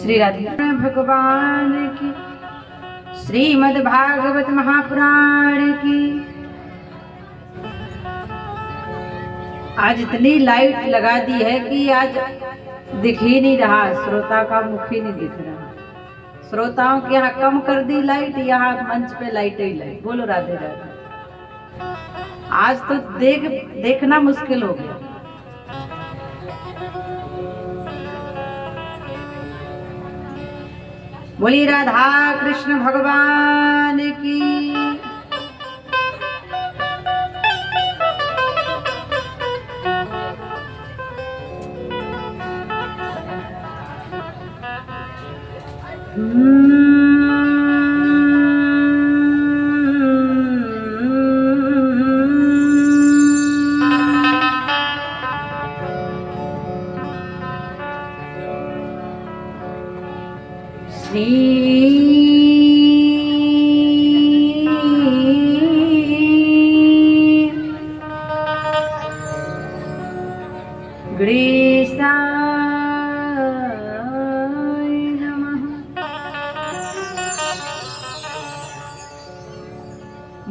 श्री राधे भगवान की, श्रीमद् भागवत महापुराण की। आज इतनी लाइट लगा दी है कि आज दिख ही नहीं रहा, श्रोता का मुख ही नहीं दिख रहा। श्रोताओं के यहाँ कम कर दी लाइट, यहाँ मंच पे लाइट ही लाइट। बोलो राधे राधे। आज तो देखना मुश्किल हो गया। बोली राधा कृष्ण भगवान की।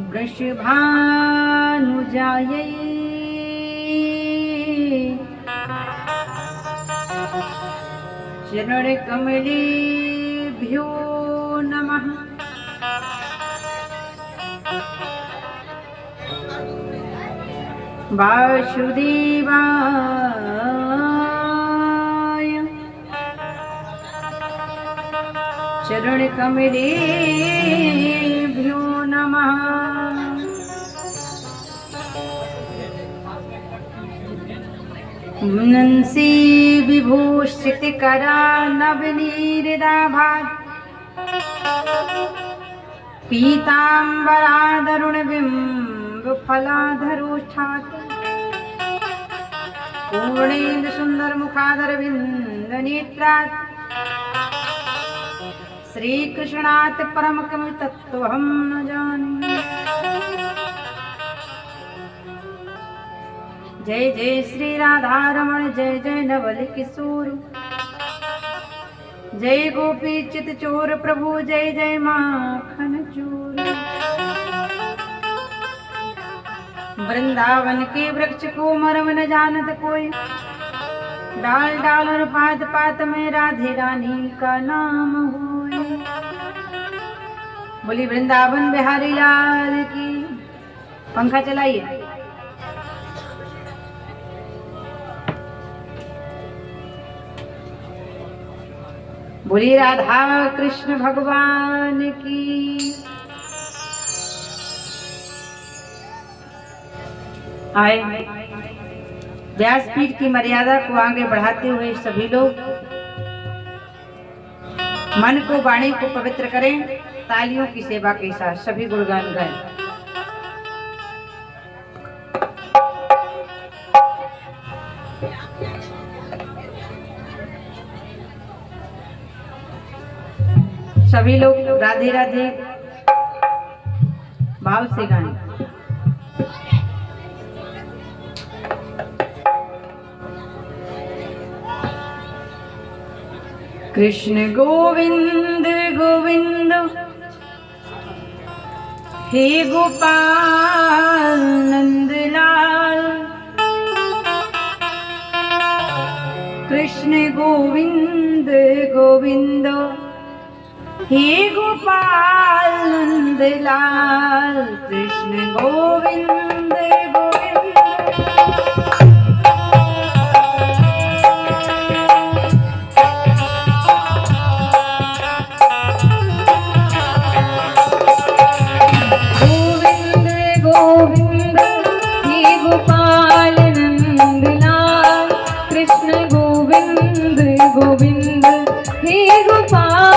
वृषभानुजायै चरणकमलेभ्यो नमः। वासुदेवाय चरणकमलेभ्यो नमः। नंसी विभूषितकरा नवनीरदाभात् पीताम्बरादरुणबिम्बफलाधरोष्ठात् पूर्णेन्दुसुन्दरमुखादरविन्दनेत्रात् श्रीकृष्णात् परमकं तत्त्वहं न जाने। जय जय श्री राधा रमण, जय जय नवल किशोर, जय गोपी चित चोर प्रभु, जय जय माखन चोर। वृंदावन के वृक्ष को मरम न जानत कोई, डाल डाल और पात पात में राधे रानी का नाम होए। बोली वृंदावन बिहारी लाल की। पंखा चलाइए। बोली राधा कृष्ण भगवान की। आए व्यासपीठ की मर्यादा को आगे बढ़ाते हुए सभी लोग मन को, वाणी को पवित्र करें। तालियों की सेवा के साथ सभी गुणगान गाएं। सभी लोग राधे राधे भाव से गाएं। कृष्ण गोविंद गोविंद हे गोपाल नंदलाल। कृष्ण गोविंद गोविंद हे गोपाल नंदलाल। कृष्ण गोविंद गोविंद। गोविंद गोविंद हे गोपाल नंदलाल। कृष्ण गोविंद गोविंद हे गोपाल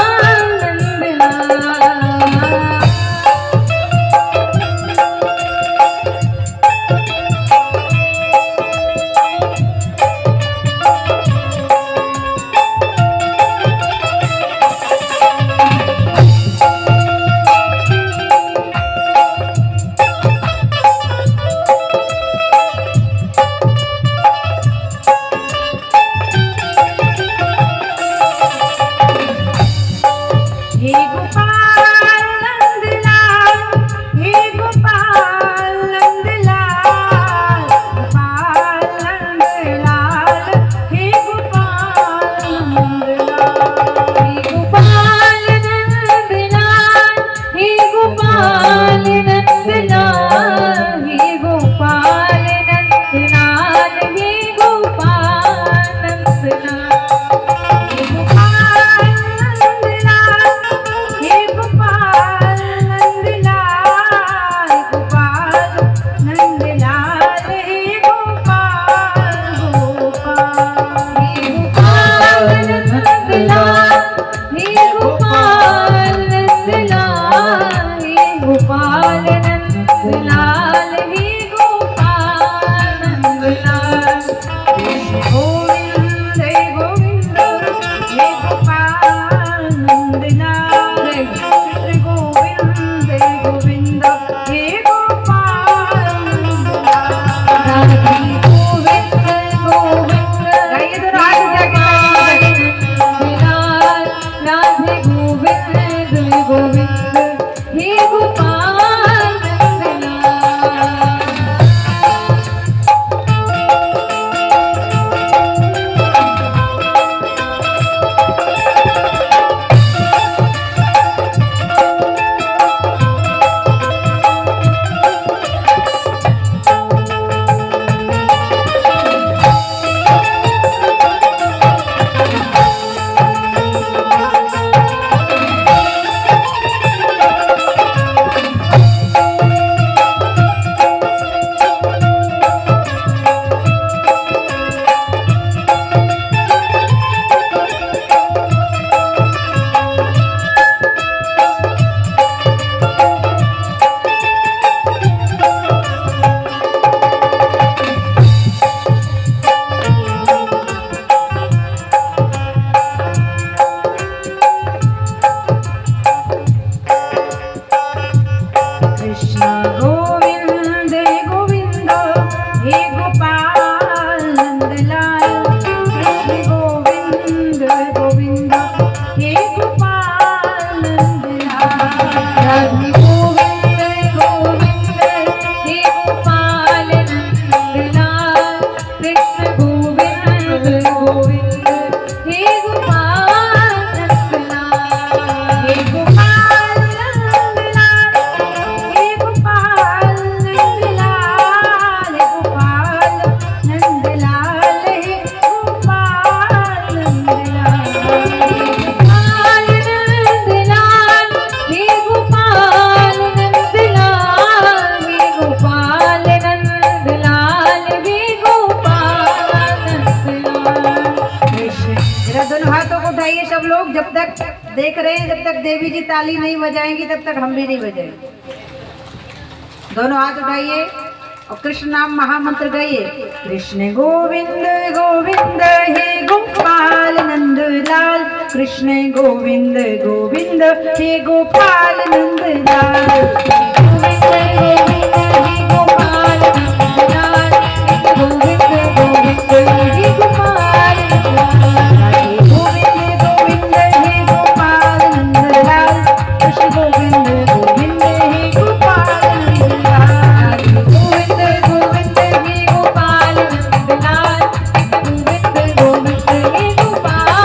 लोग जब तक देख रहे हैं, जब तक देवी जी ताली नहीं बजाएंगी तब तक हम भी नहीं बजाएंगे। दोनों हाथ उठाइए और कृष्ण नाम महामंत्र गाइए। कृष्ण गोविंद गोविंद हे गोपाल नंद लाल, कृष्ण गोविंद गोविंद हे गोपाल नंद लाल, गोपाल नंद लाल, गोविंद गोविंद हे गोपाल गोविंद गोविंद हे गोपाल नंद लाल, कृष्ण गोविंद गोविंद हे गोपाल नंद लाल, गोविंद गोविंद हे गोपाल नंद लाल, गोविंद गोविंद हे गोपाल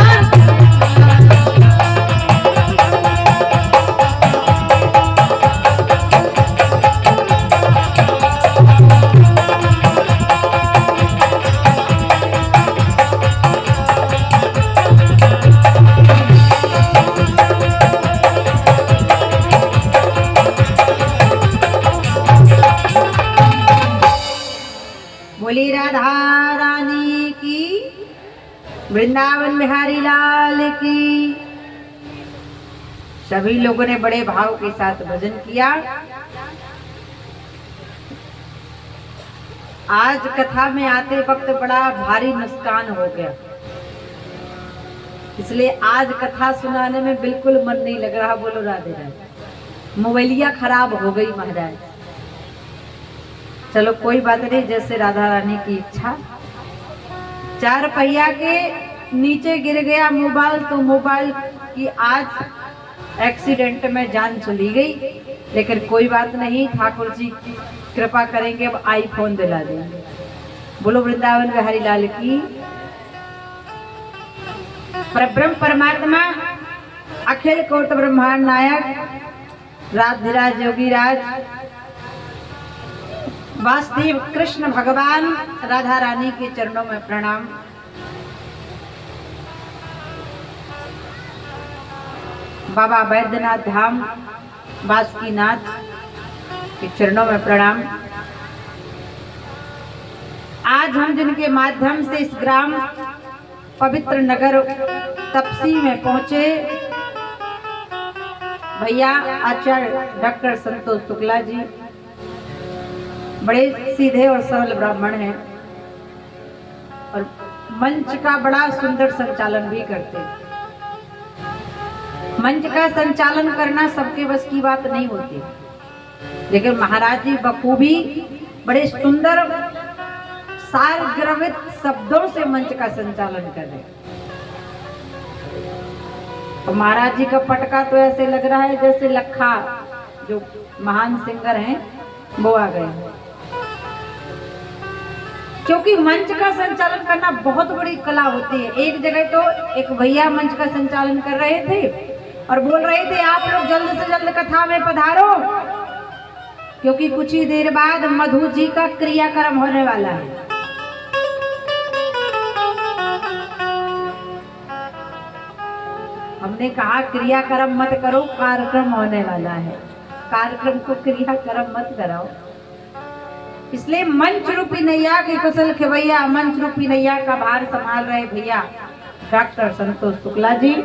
बोली राधा रानी की, वृंदावन बिहारी लाल की। सभी लोगों ने बड़े भाव के साथ भजन किया। आज कथा में आते वक्त बड़ा भारी नुकसान हो गया, इसलिए आज कथा सुनाने में बिल्कुल मन नहीं लग रहा। बोलो राधे राधे। मोबाइलिया खराब हो गई महाराज। चलो कोई बात नहीं, जैसे राधा रानी की इच्छा। 4 पहिया के नीचे गिर गया मोबाइल, तो मोबाइल की आज एक्सीडेंट में जान चली गई, लेकिन कोई बात नहीं, ठाकुर जी कृपा करेंगे, अब आईफोन दिला देंगे। बोलो वृंदावन बिहारी लाल की। परब्रह्म परमात्मा अखिल कोट ब्रह्मांड नायक राधिराज योगीराज वासुदेव कृष्ण भगवान राधा रानी के चरणों में प्रणाम। बाबा बैद्यनाथ धाम बासुकीनाथ के चरणों में प्रणाम। आज हम जिनके माध्यम से इस ग्राम पवित्र नगर तपसी में पहुंचे, भैया आचार्य डॉक्टर संतोष शुक्ला जी बड़े सीधे और सरल ब्राह्मण हैं और मंच का बड़ा सुंदर संचालन भी करते हैं। मंच का संचालन करना सबके बस की बात नहीं होती, लेकिन महाराज जी बखूबी बड़े सुंदर सारग्रवित शब्दों से मंच का संचालन कर रहे। तो महाराज जी का पटका तो ऐसे लग रहा है जैसे लखा जो महान सिंगर हैं वो आ गए, क्योंकि मंच का संचालन करना बहुत बड़ी कला होती है। एक जगह तो एक भैया मंच का संचालन कर रहे थे और बोल रहे थे आप लोग जल्द से जल्द कथा में पधारो, क्योंकि कुछ ही देर बाद मधु जी का क्रियाक्रम होने वाला है। हमने कहा क्रियाक्रम मत करो, कार्यक्रम होने वाला है, कार्यक्रम को क्रियाक्रम मत कराओ। इसलिए मंच रूपी नैया के कुशल खेवैया, मंच रूपी नैया का भार संभाल रहे भैया डॉक्टर संतोष शुक्ला जी।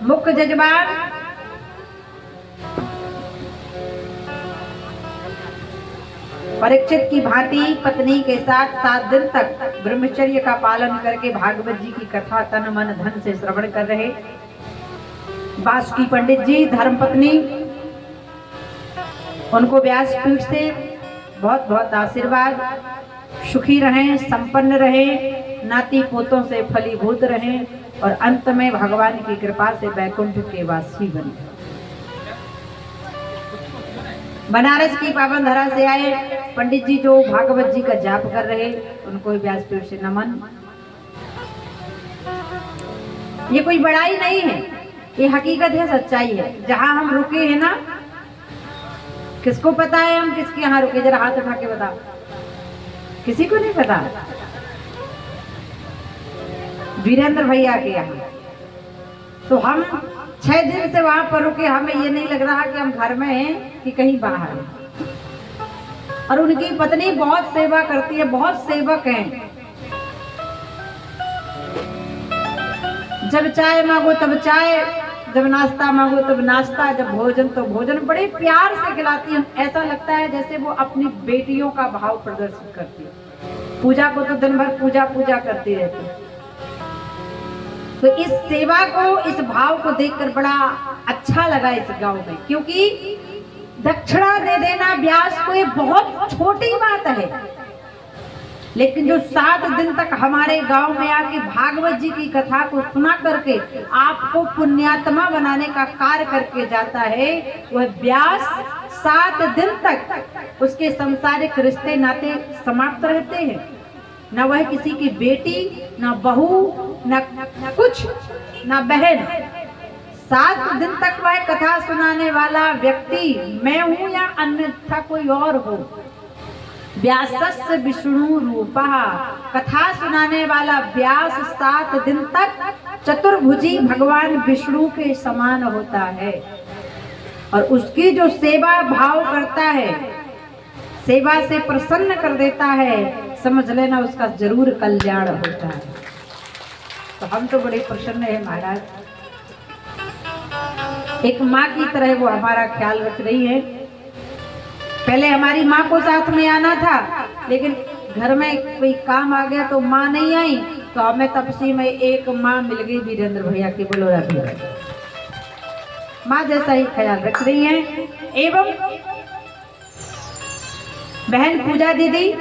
मुख्य जजमान परीक्षित की भांति पत्नी के साथ 7 दिन तक ब्रह्मचर्य का पालन करके भागवत जी की कथा तन मन धन से श्रवण कर रहे बासुकी पंडित जी धर्मपत्नी, उनको व्यासपीठ से बहुत बहुत आशीर्वाद। सुखी रहें, संपन्न रहें, नाती पोतों से फलीभूत रहें और अंत में भगवान की कृपा से वैकुंठ के वासी बने। बनारस की पावन धरा से आए पंडित जी जो भागवत जी का जाप कर रहे, उनको व्यासपीठ से नमन। ये कोई बड़ाई नहीं है, ये हकीकत है, सच्चाई है। जहां हम रुके हैं ना, किसको पता है हम किसके यहाँ रुके? जरा हाथ उठा के बता। किसी को नहीं पता। वीरेंद्र भैया के यहाँ तो हम 6 दिन से वहां पर रुके। हमें ये नहीं लग रहा कि हम घर में हैं कि कहीं बाहर हैं। और उनकी पत्नी बहुत सेवा करती है, बहुत सेवक हैं। जब चाय मांगो तब चाय, जब नाश्ता मांगो तब नाश्ता, जब भोजन तो भोजन। बड़े प्यार से खिलाती है, ऐसा लगता है जैसे वो अपनी बेटियों का भाव प्रदर्शित करती है। पूजा को तो दिन भर पूजा पूजा करती रहती है। तो इस सेवा को, इस भाव को देखकर बड़ा अच्छा लगा इस गांव में, क्योंकि दक्षिणा दे देना व्यास को ये बहुत छोटी बात है, लेकिन जो 7 दिन तक हमारे गांव में आके भागवत जी की कथा को सुना करके आपको पुण्यात्मा बनाने का कार्य करके जाता है, वह व्यास 7 दिन तक उसके सांसारिक रिश्ते नाते समाप्त रहते हैं। न वह किसी की बेटी, न बहू, न कुछ, न बहन। 7 दिन तक वह कथा सुनाने वाला व्यक्ति मैं हूं या अन्यथा कोई और हो। व्यासस्य विष्णु रूपः, कथा सुनाने वाला व्यास 7 दिन तक चतुर्भुजी भगवान विष्णु के समान होता है। और उसकी जो सेवा भाव करता है, सेवा से प्रसन्न कर देता है, समझ लेना उसका जरूर कल्याण होता है। तो हम तो बड़े प्रसन्न है महाराज। एक माँ की तरह वो हमारा ख्याल रख रही है। पहले हमारी माँ को साथ में आना था, लेकिन घर में कोई काम आ गया तो माँ नहीं आई, तो हमें तपसी में एक माँ मिल गई वीरेंद्र भैया की। बोलो राधे। माँ जैसा ही ख्याल रख रही है। एवं बहन पूजा दीदी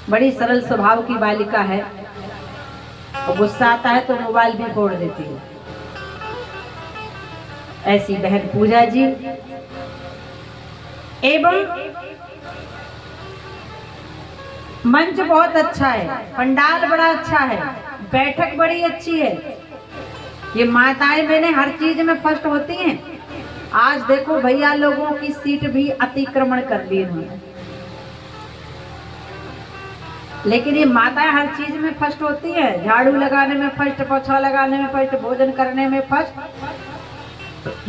बड़ी सरल स्वभाव की बालिका है, और गुस्सा आता है तो मोबाइल भी फोड़ देती है। ऐसी बहन पूजा जी। एवं मंच बहुत अच्छा है, पंडाल बड़ा अच्छा है, बैठक बड़ी अच्छी है। ये माताएं बहनें हर चीज में फर्स्ट होती हैं। आज देखो भैया लोगों की सीट भी अतिक्रमण कर ली इन्होंने, लेकिन ये माताएं हर चीज में फर्स्ट होती है। झाड़ू लगाने में फर्स्ट, पोछा लगाने में फर्स्ट, भोजन करने में फर्स्ट,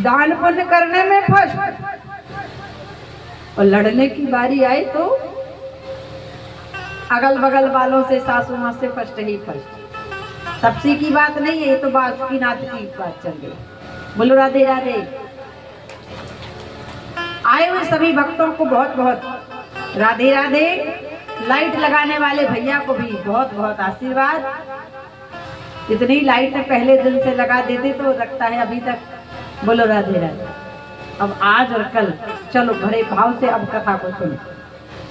दान पुण्य करने में फर्स्ट, और लड़ने की बारी आई तो अगल बगल वालों से, सासू माँ से फर्स्ट ही फर्स्ट। तपसी की बात नहीं है, ये तो बासुकीनाथ की बात चल रही। बोलो राधे राधे। आए हुए सभी भक्तों को बहुत बहुत राधे राधे। लाइट लगाने वाले भैया को भी बहुत बहुत आशीर्वाद। इतनी लाइट पहले दिन से लगा देते तो रखता है अभी तक। बोलो राधे राधे। अब आज और कल चलो भरे भाव से अब कथा को सुनो।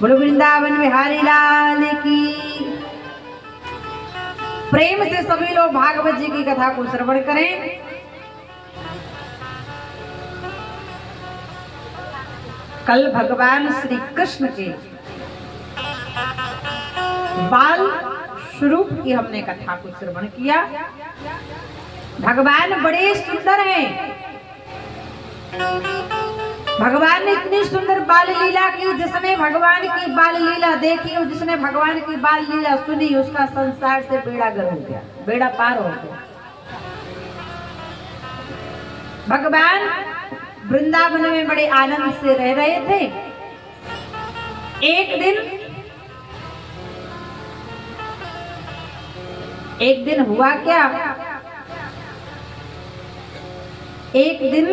बोलो वृंदावन बिहारी लाल की। प्रेम से सभी लोग भागवत जी की कथा को श्रवण करें। कल भगवान श्री कृष्ण के बाल स्वरूप की हमने कथा को श्रवण किया। भगवान बड़े सुंदर हैं। भगवान ने इतनी सुंदर बाल लीला की, जिसने भगवान की बाल लीला देखी और जिसने भगवान की बाल लीला सुनी, उसका संसार से बेड़ा गर्क हो गया, बेड़ा पार हो गया। भगवान वृंदावन में बड़े आनंद से रह रहे थे। एक दिन हुआ क्या, एक दिन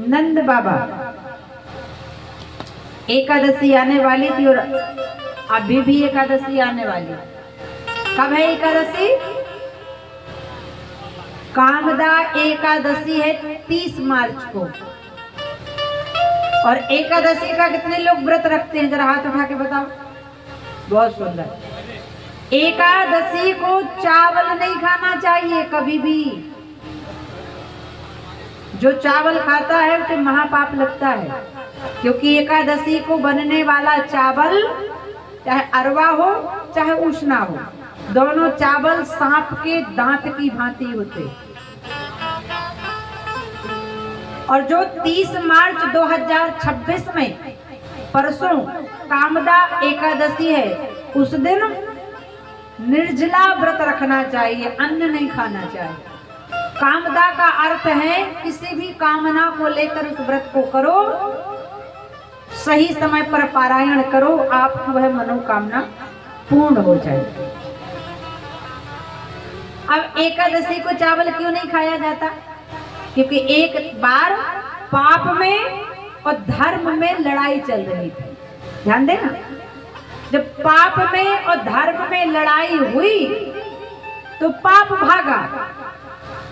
नंद बाबा, एकादशी आने वाली थी और अभी भी एकादशी आने वाली। कब है एकादशी? कामदा एकादशी है 30 मार्च को। और एकादशी का कितने लोग व्रत रखते हैं? जरा हाथ उठा के बताओ। बहुत सुंदर। एकादशी को चावल नहीं खाना चाहिए कभी भी। जो चावल खाता है उसे महापाप लगता है, क्योंकि एकादशी को बनने वाला चावल चाहे अरवा हो चाहे उष्णा हो, दोनों चावल सांप के दांत की भांति होते। और जो 30 मार्च 2026 में परसों कामदा एकादशी है, उस दिन निर्जला व्रत रखना चाहिए, अन्न नहीं खाना चाहिए। कामदा का अर्थ है किसी भी कामना को लेकर उस व्रत को करो, सही समय पर पारायण करो, आपकी वह मनोकामना पूर्ण हो जाए। अब एकादशी को चावल क्यों नहीं खाया जाता? क्योंकि एक बार पाप में और धर्म में लड़ाई चल रही थी। ध्यान देना, जब पाप में और धर्म में लड़ाई हुई तो पाप भागा,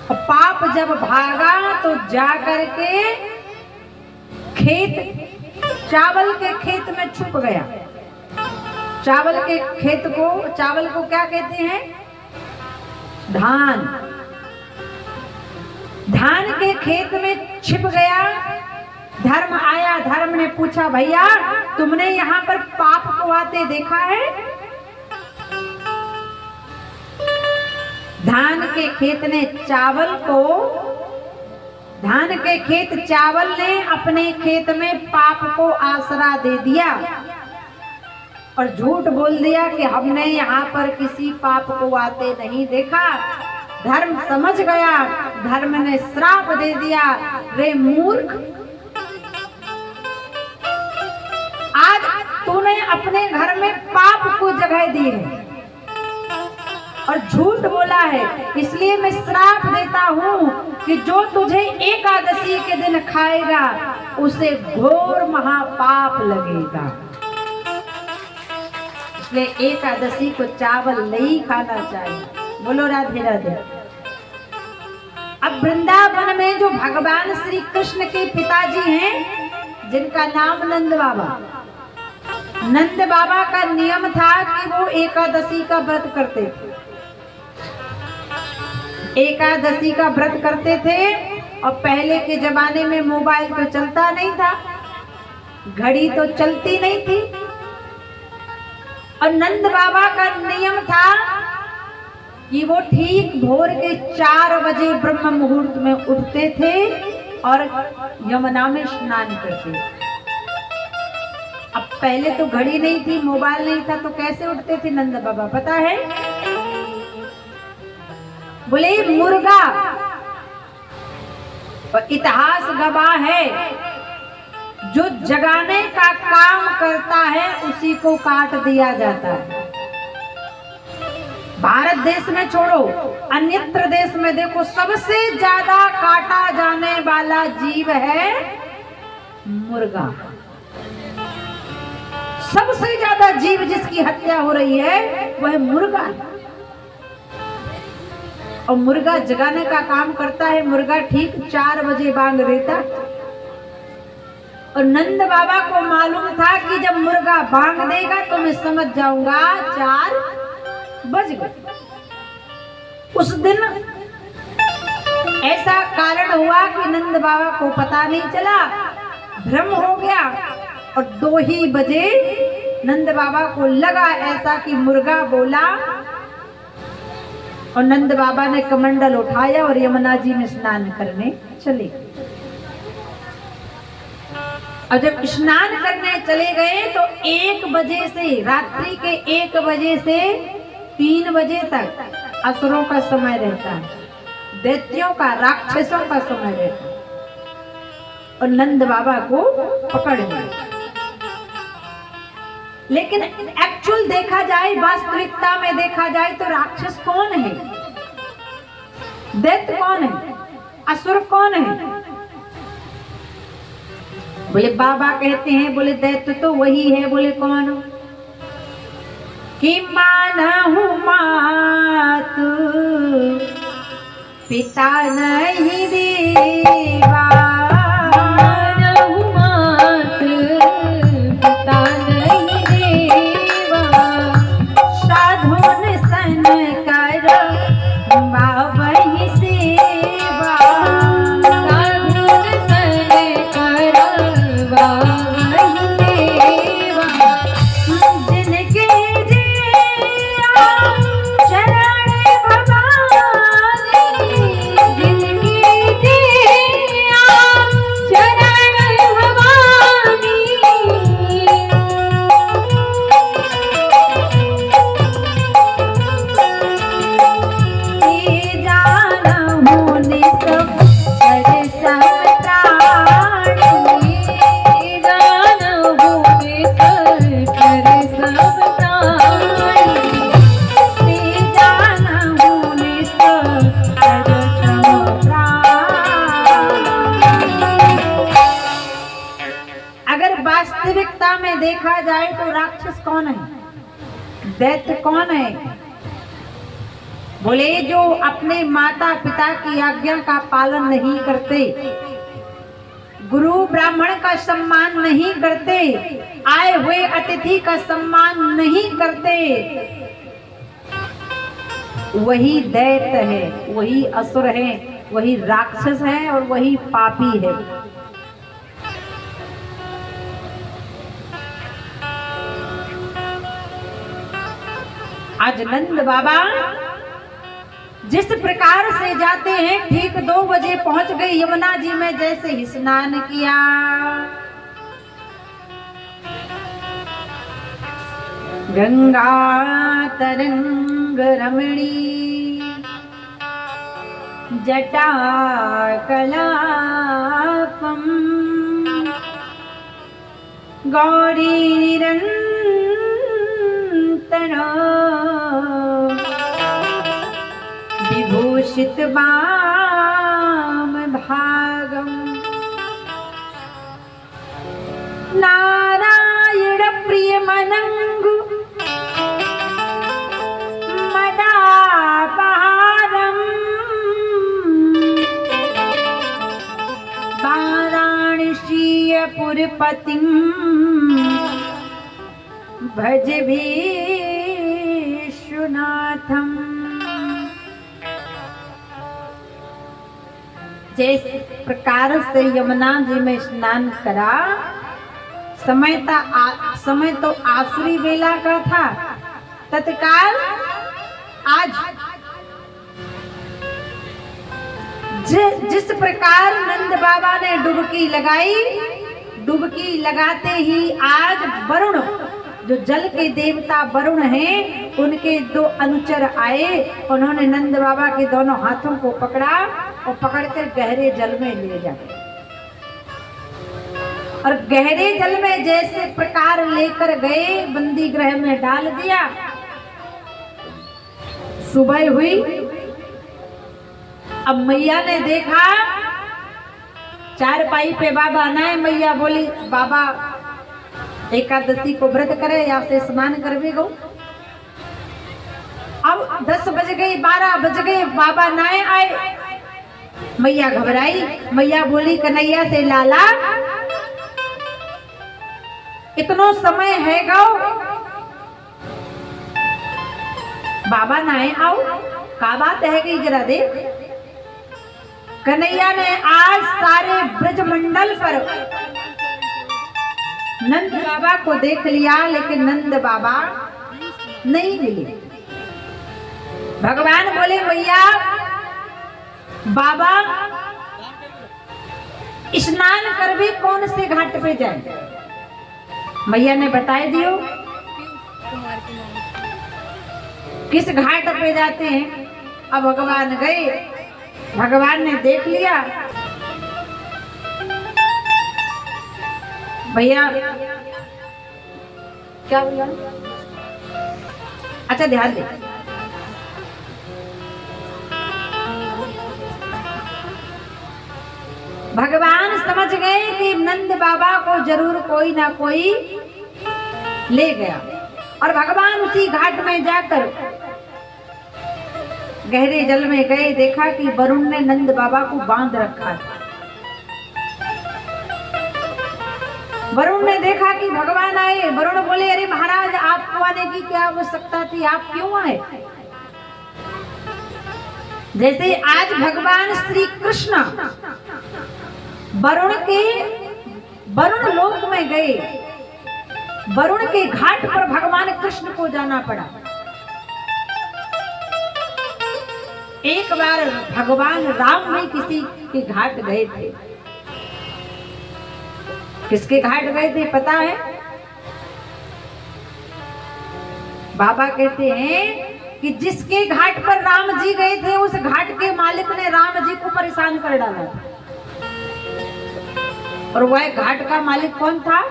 और पाप जब भागा तो जाकर के खेत, चावल के खेत में छुप गया। चावल के खेत को, चावल को क्या कहते हैं? धान। धान के खेत में छिप गया। धर्म आया, धर्म ने पूछा, भैया तुमने यहाँ पर पाप को आते देखा है? धान के खेत ने चावल को, धान के खेत चावल ने अपने खेत में पाप को आसरा दे दिया और झूठ बोल दिया कि हमने यहाँ पर किसी पाप को आते नहीं देखा। धर्म समझ गया, धर्म ने श्राप दे दिया, रे मूर्ख, आज तूने अपने घर में पाप को जगह दी है और झूठ बोला है, इसलिए मैं श्राप देता हूँ कि जो तुझे एकादशी के दिन खाएगा उसे घोर महापाप लगेगा। इसलिए एकादशी को चावल नहीं खाना चाहिए। बोलो राधे राधे। अब वृंदावन में जो भगवान श्री कृष्ण के पिताजी हैं, जिनका नाम नंद बाबा, नंद बाबा का नियम था कि वो एकादशी का व्रत करते थे। एकादशी का व्रत करते थे और पहले के जमाने में मोबाइल तो चलता नहीं था, घड़ी तो चलती नहीं थी, और नंद बाबा का नियम था कि वो ठीक भोर के 4 बजे ब्रह्म मुहूर्त में उठते थे और यमुना में स्नान करते। अब पहले तो घड़ी नहीं थी, मोबाइल नहीं था, तो कैसे उठते थे नंद बाबा पता है? बोले मुर्गा, और इतिहास गवाह है, जो जगाने का काम करता है उसी को काट दिया जाता है। भारत देश में छोड़ो, अन्यत्र देश में देखो, सबसे ज्यादा काटा जाने वाला जीव है मुर्गा। सबसे ज्यादा जीव जिसकी हत्या हो रही है वह मुर्गा, और मुर्गा जगाने का काम करता है। मुर्गा ठीक 4 बजे बांग देता, और नंद बाबा को मालूम था कि जब मुर्गा बांग देगा तो मैं समझ जाऊंगा 4 बज गए। उस दिन ऐसा कारण हुआ कि नंद बाबा को पता नहीं चला, भ्रम हो गया, और 2 ही बजे नंद बाबा को लगा ऐसा कि मुर्गा बोला, और नंद बाबा ने कमंडल उठाया और यमुना जी में स्नान करने चले। और जब स्नान करने चले गए तो 1 बजे से, रात्रि के 1 बजे से 3 बजे तक असुरों का समय रहता है, दैत्यों का, राक्षसों का समय रहता है, और नंद बाबा को पकड़ लिया। लेकिन एक्चुअल देखा जाए, वास्तविकता में देखा जाए तो राक्षस कौन है, दैत्य कौन है, असुर कौन है? बोले बाबा कहते हैं, बोले दैत्य तो वही है। बोले कौन? कि मानहु मातु पिता नहीं देवा, मानहु मातु पिता नहीं देवा, साधुन सन कर बावहि सेवा, साधुन सन कर बावहि सेवा, जिनके चरण भवानी, जिनके जाए तो राक्षस कौन है, दैत्य कौन है? बोले जो अपने माता पिता की आज्ञा का पालन नहीं करते, गुरु ब्राह्मण का सम्मान नहीं करते, आए हुए अतिथि का सम्मान नहीं करते, वही दैत्य है, वही असुर है, वही राक्षस है और वही पापी है। आज नंद बाबा जिस प्रकार से जाते हैं, ठीक 2 बजे पहुंच गए यमुना जी में, जैसे ही स्नान किया गंगा तरंग रमणी जटा कलापम गौरी निरंतर विभूषित वाम भागम नारायण प्रिय मनंगु मदापहारम वाराणसीपुरपतिं भज विश्वनाथम। जिस प्रकार से यमुना जी में स्नान करा, समय तो आसुरी बेला का था। तत्काल आज जिस प्रकार नंद बाबा ने डुबकी लगाई, डुबकी लगाते ही आज वरुण, जो जल के देवता वरुण हैं, उनके 2 अनुचर आए। उन्होंने नंद बाबा के दोनों हाथों को पकड़ा और पकड़कर गहरे जल में ले जाए, और गहरे जल में जैसे प्रकार लेकर गए, बंदी गृह में डाल दिया। सुबह हुई, अब मैया ने देखा चारपाई पे बाबा आए। मैया बोली, बाबा एकादशी को व्रत करे या से स्नान करवे गो। अब 10 बज गई, 12 बज गए, बाबा नाए आए। मैया घबराई। मैया बोली, कन्हैया से लाला इतनो समय है गो, बाबा नाए आओ, का बात है कि जरा देख। कन्हैया ने आज सारे ब्रजमंडल पर नंद बाबा को देख लिया, लेकिन नंद बाबा नहीं मिले। भगवान बोले, मैया बाबा स्नान कर भी कौन से घाट पे जाए? मैया ने बताए दियो किस घाट पे जाते हैं। अब भगवान गए, भगवान ने देख लिया। भैया क्या बोला? अच्छा ध्यान दे। भगवान समझ गए कि नंद बाबा को जरूर कोई ना कोई ले गया, और भगवान उसी घाट में जाकर गहरे जल में गए। देखा कि वरुण ने नंद बाबा को बांध रखा था। वरुण ने देखा कि भगवान आए। वरुण बोले, अरे महाराज, आपको आने की क्या आवश्यकता थी, आप क्यों आए? जैसे आज भगवान श्री कृष्ण वरुण लोक में गए, वरुण के घाट पर भगवान कृष्ण को जाना पड़ा। एक बार भगवान राम भी किसी के घाट गए थे। किसके घाट गए थे पता है? बाबा कहते हैं कि जिसके घाट पर राम जी गए थे, उस घाट के मालिक ने राम जी को परेशान कर डाला था। और वह घाट का मालिक कौन था?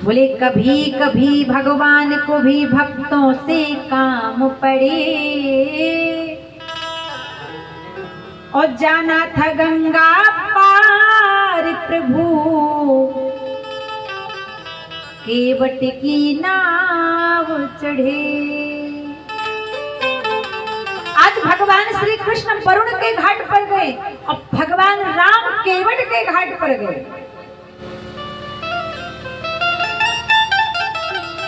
बोले, कभी कभी भगवान को भी भक्तों से काम पड़े, और जाना था गंगा पार प्रभु केवट की नाव चढ़े। आज भगवान श्री कृष्ण वरुण के घाट पर गए और भगवान राम केवट के घाट पर गए।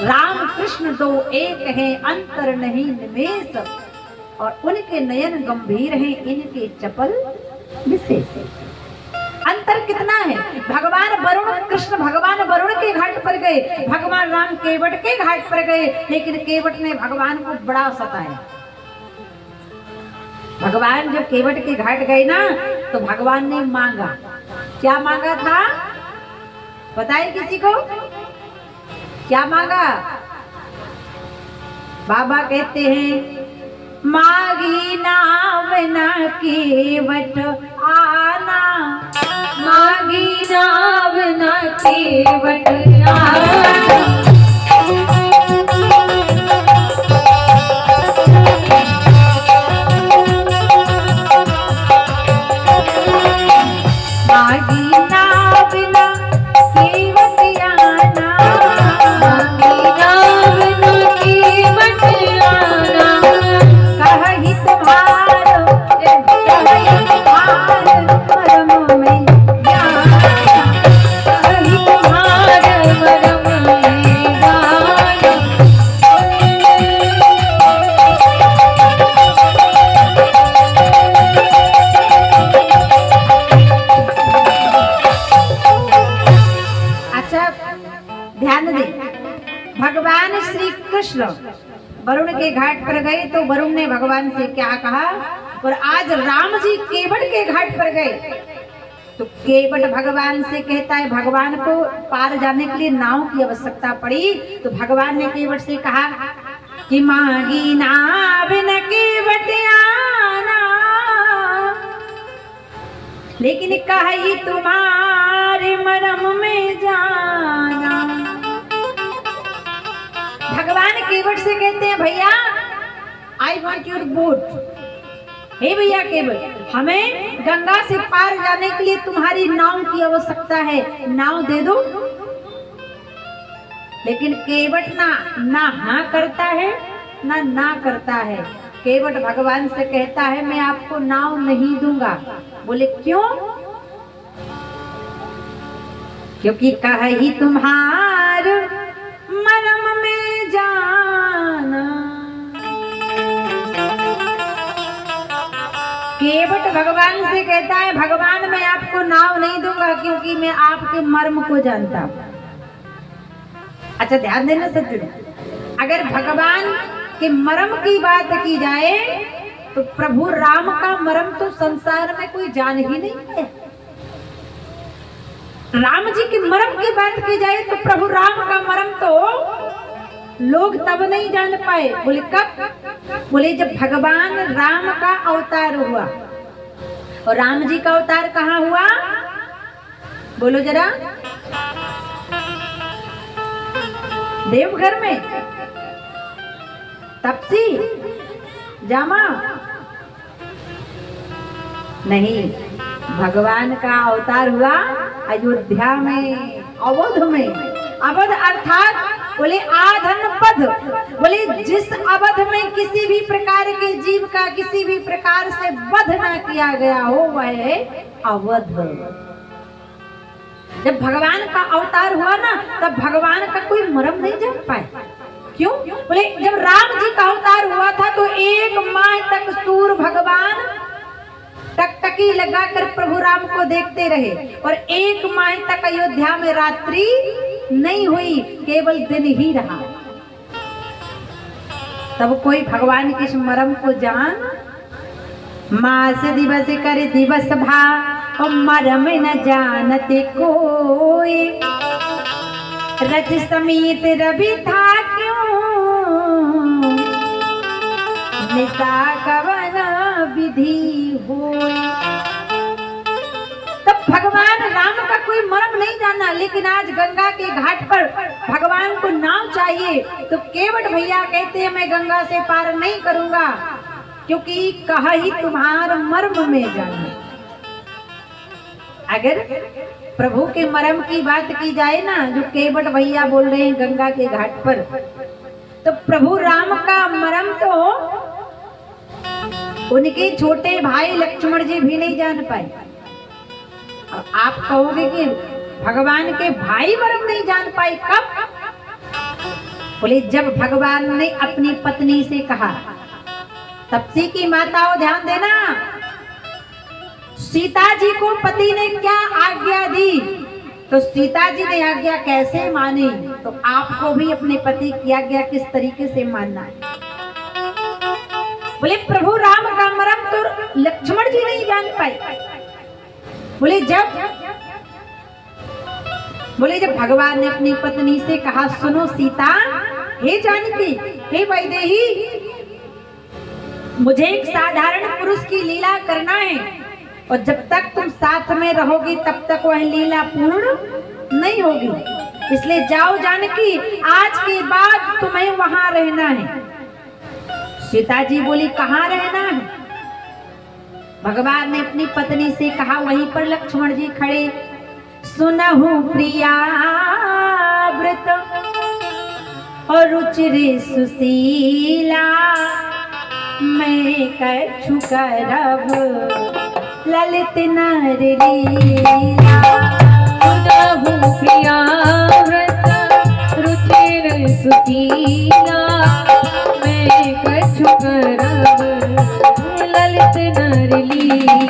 राम कृष्ण दो एक हैं, अंतर नहीं निमेष, और उनके नयन गंभीर हैं, इनके चपल विशेष। अंतर कितना है? भगवान वरुण कृष्ण भगवान वरुण के घाट पर गए, भगवान राम केवट के घाट पर गए, लेकिन केवट ने भगवान को बड़ा सताया। भगवान जब केवट के घाट गए ना, तो भगवान ने मांगा। क्या मांगा था बताइए किसी को? क्या मांगा? बाबा कहते हैं, मांगी नाव न केवट आना, मांगी नाव न केवट आना। भगवान श्री कृष्ण वरुण के घाट पर गए तो वरुण ने भगवान से क्या कहा? और आज राम जी केवट के घाट पर गए तो केवट भगवान से कहता है, भगवान को पार जाने के लिए नाव की आवश्यकता पड़ी, तो भगवान ने केवट से कहा कि मांगी नाव न केवट आना, लेकिन कही तुम्हारे मरम में जाना। भगवान केवट से कहते हैं, भैया आई वॉन्ट योर बोट। हे भैया केवट, हमें गंगा से पार जाने के लिए तुम्हारी नाव की आवश्यकता है, नाव दे दो। लेकिन केवट ना हाँ करता है ना करता है। केवट भगवान से कहता है, मैं आपको नाव नहीं दूंगा। बोले क्यों? क्योंकि कही तुम्हार मरम में जाना। केवट भगवान से कहता है, भगवान मैं आपको नाव नहीं दूंगा क्योंकि मैं आपके मर्म को जानता हूं। अच्छा ध्यान देना सज्जनों, अगर भगवान के मर्म की बात की जाए तो प्रभु राम का मर्म तो संसार में कोई जान ही नहीं है। राम जी की मर्म की बात की जाए तो प्रभु राम का मर्म तो लोग तब नहीं जान पाए। बोले कब? बोले जब भगवान राम का अवतार हुआ। और राम जी का अवतार कहाँ हुआ? बोलो जरा। देवघर में, तपसी, जामा नहीं, भगवान का अवतार हुआ अयोध्या में, अवध में। अवध अर्थात बोले आधन पद। बोले जिस अवध में किसी भी प्रकार के जीव का किसी भी प्रकार से वध न किया गया हो, वह है अवध। जब भगवान का अवतार हुआ ना, तब भगवान का कोई मर्म नहीं जान पाए। क्यों? बोले जब राम जी का अवतार हुआ था तो एक माह तक सूर भगवान टकटकी लगाकर प्रभु राम को देखते रहे, और एक माह तक अयोध्या में रात्रि नहीं हुई, केवल दिन ही रहा। तब कोई भगवान के मर्म को जान। मास दिवस कर दिवस भा और मर्म न जानते कोई, रज समीत रवि था क्यों, निशा कवन विधि हो। तब भगवान राम का कोई मर्म नहीं जाना, लेकिन आज गंगा के घाट पर भगवान को नाव चाहिए तो केवट भैया कहते हैं, मैं गंगा से पार नहीं करूंगा क्योंकि कहा ही तुम्हार मर्म में जाना। अगर प्रभु के मरम की बात की जाए ना, जो केवट भैया बोल रहे हैं गंगा के घाट पर, तो प्रभु राम का मरम तो उनके छोटे भाई लक्ष्मण जी भी नहीं जान पाए। अब आप कहोगे कि भगवान के भाई मरम नहीं जान पाए, कब? बोले जब भगवान ने अपनी पत्नी से कहा। तब से की माताओं ध्यान देना, सीता जी को पति ने क्या आज्ञा दी, तो सीता जी ने आज्ञा कैसे मानी, तो आपको भी अपने पति की आज्ञा किस तरीके से मानना है। बोले प्रभु राम का मरम तो लक्ष्मण जी नहीं जान पाए। बोले जब भगवान ने अपनी पत्नी से कहा, सुनो सीता, हे जानकी, हे वैदेही, मुझे एक साधारण पुरुष की लीला करना है, और जब तक तुम साथ में रहोगी तब तक वह लीला पूर्ण नहीं होगी। इसलिए जाओ जानकी, आज के बाद तुम्हें वहां रहना है। सीता जी बोली, कहाँ रहना है? भगवान ने अपनी पत्नी से कहा, वहीं पर लक्ष्मण जी खड़े। सुनहु प्रिया व्रत और रुचिरे सुशीला, मैं कछु करब ललित नर लीला। सुनहु प्रिया व्रत रुचिरे सुशीला, मैं कछु करब ललित नर लीला।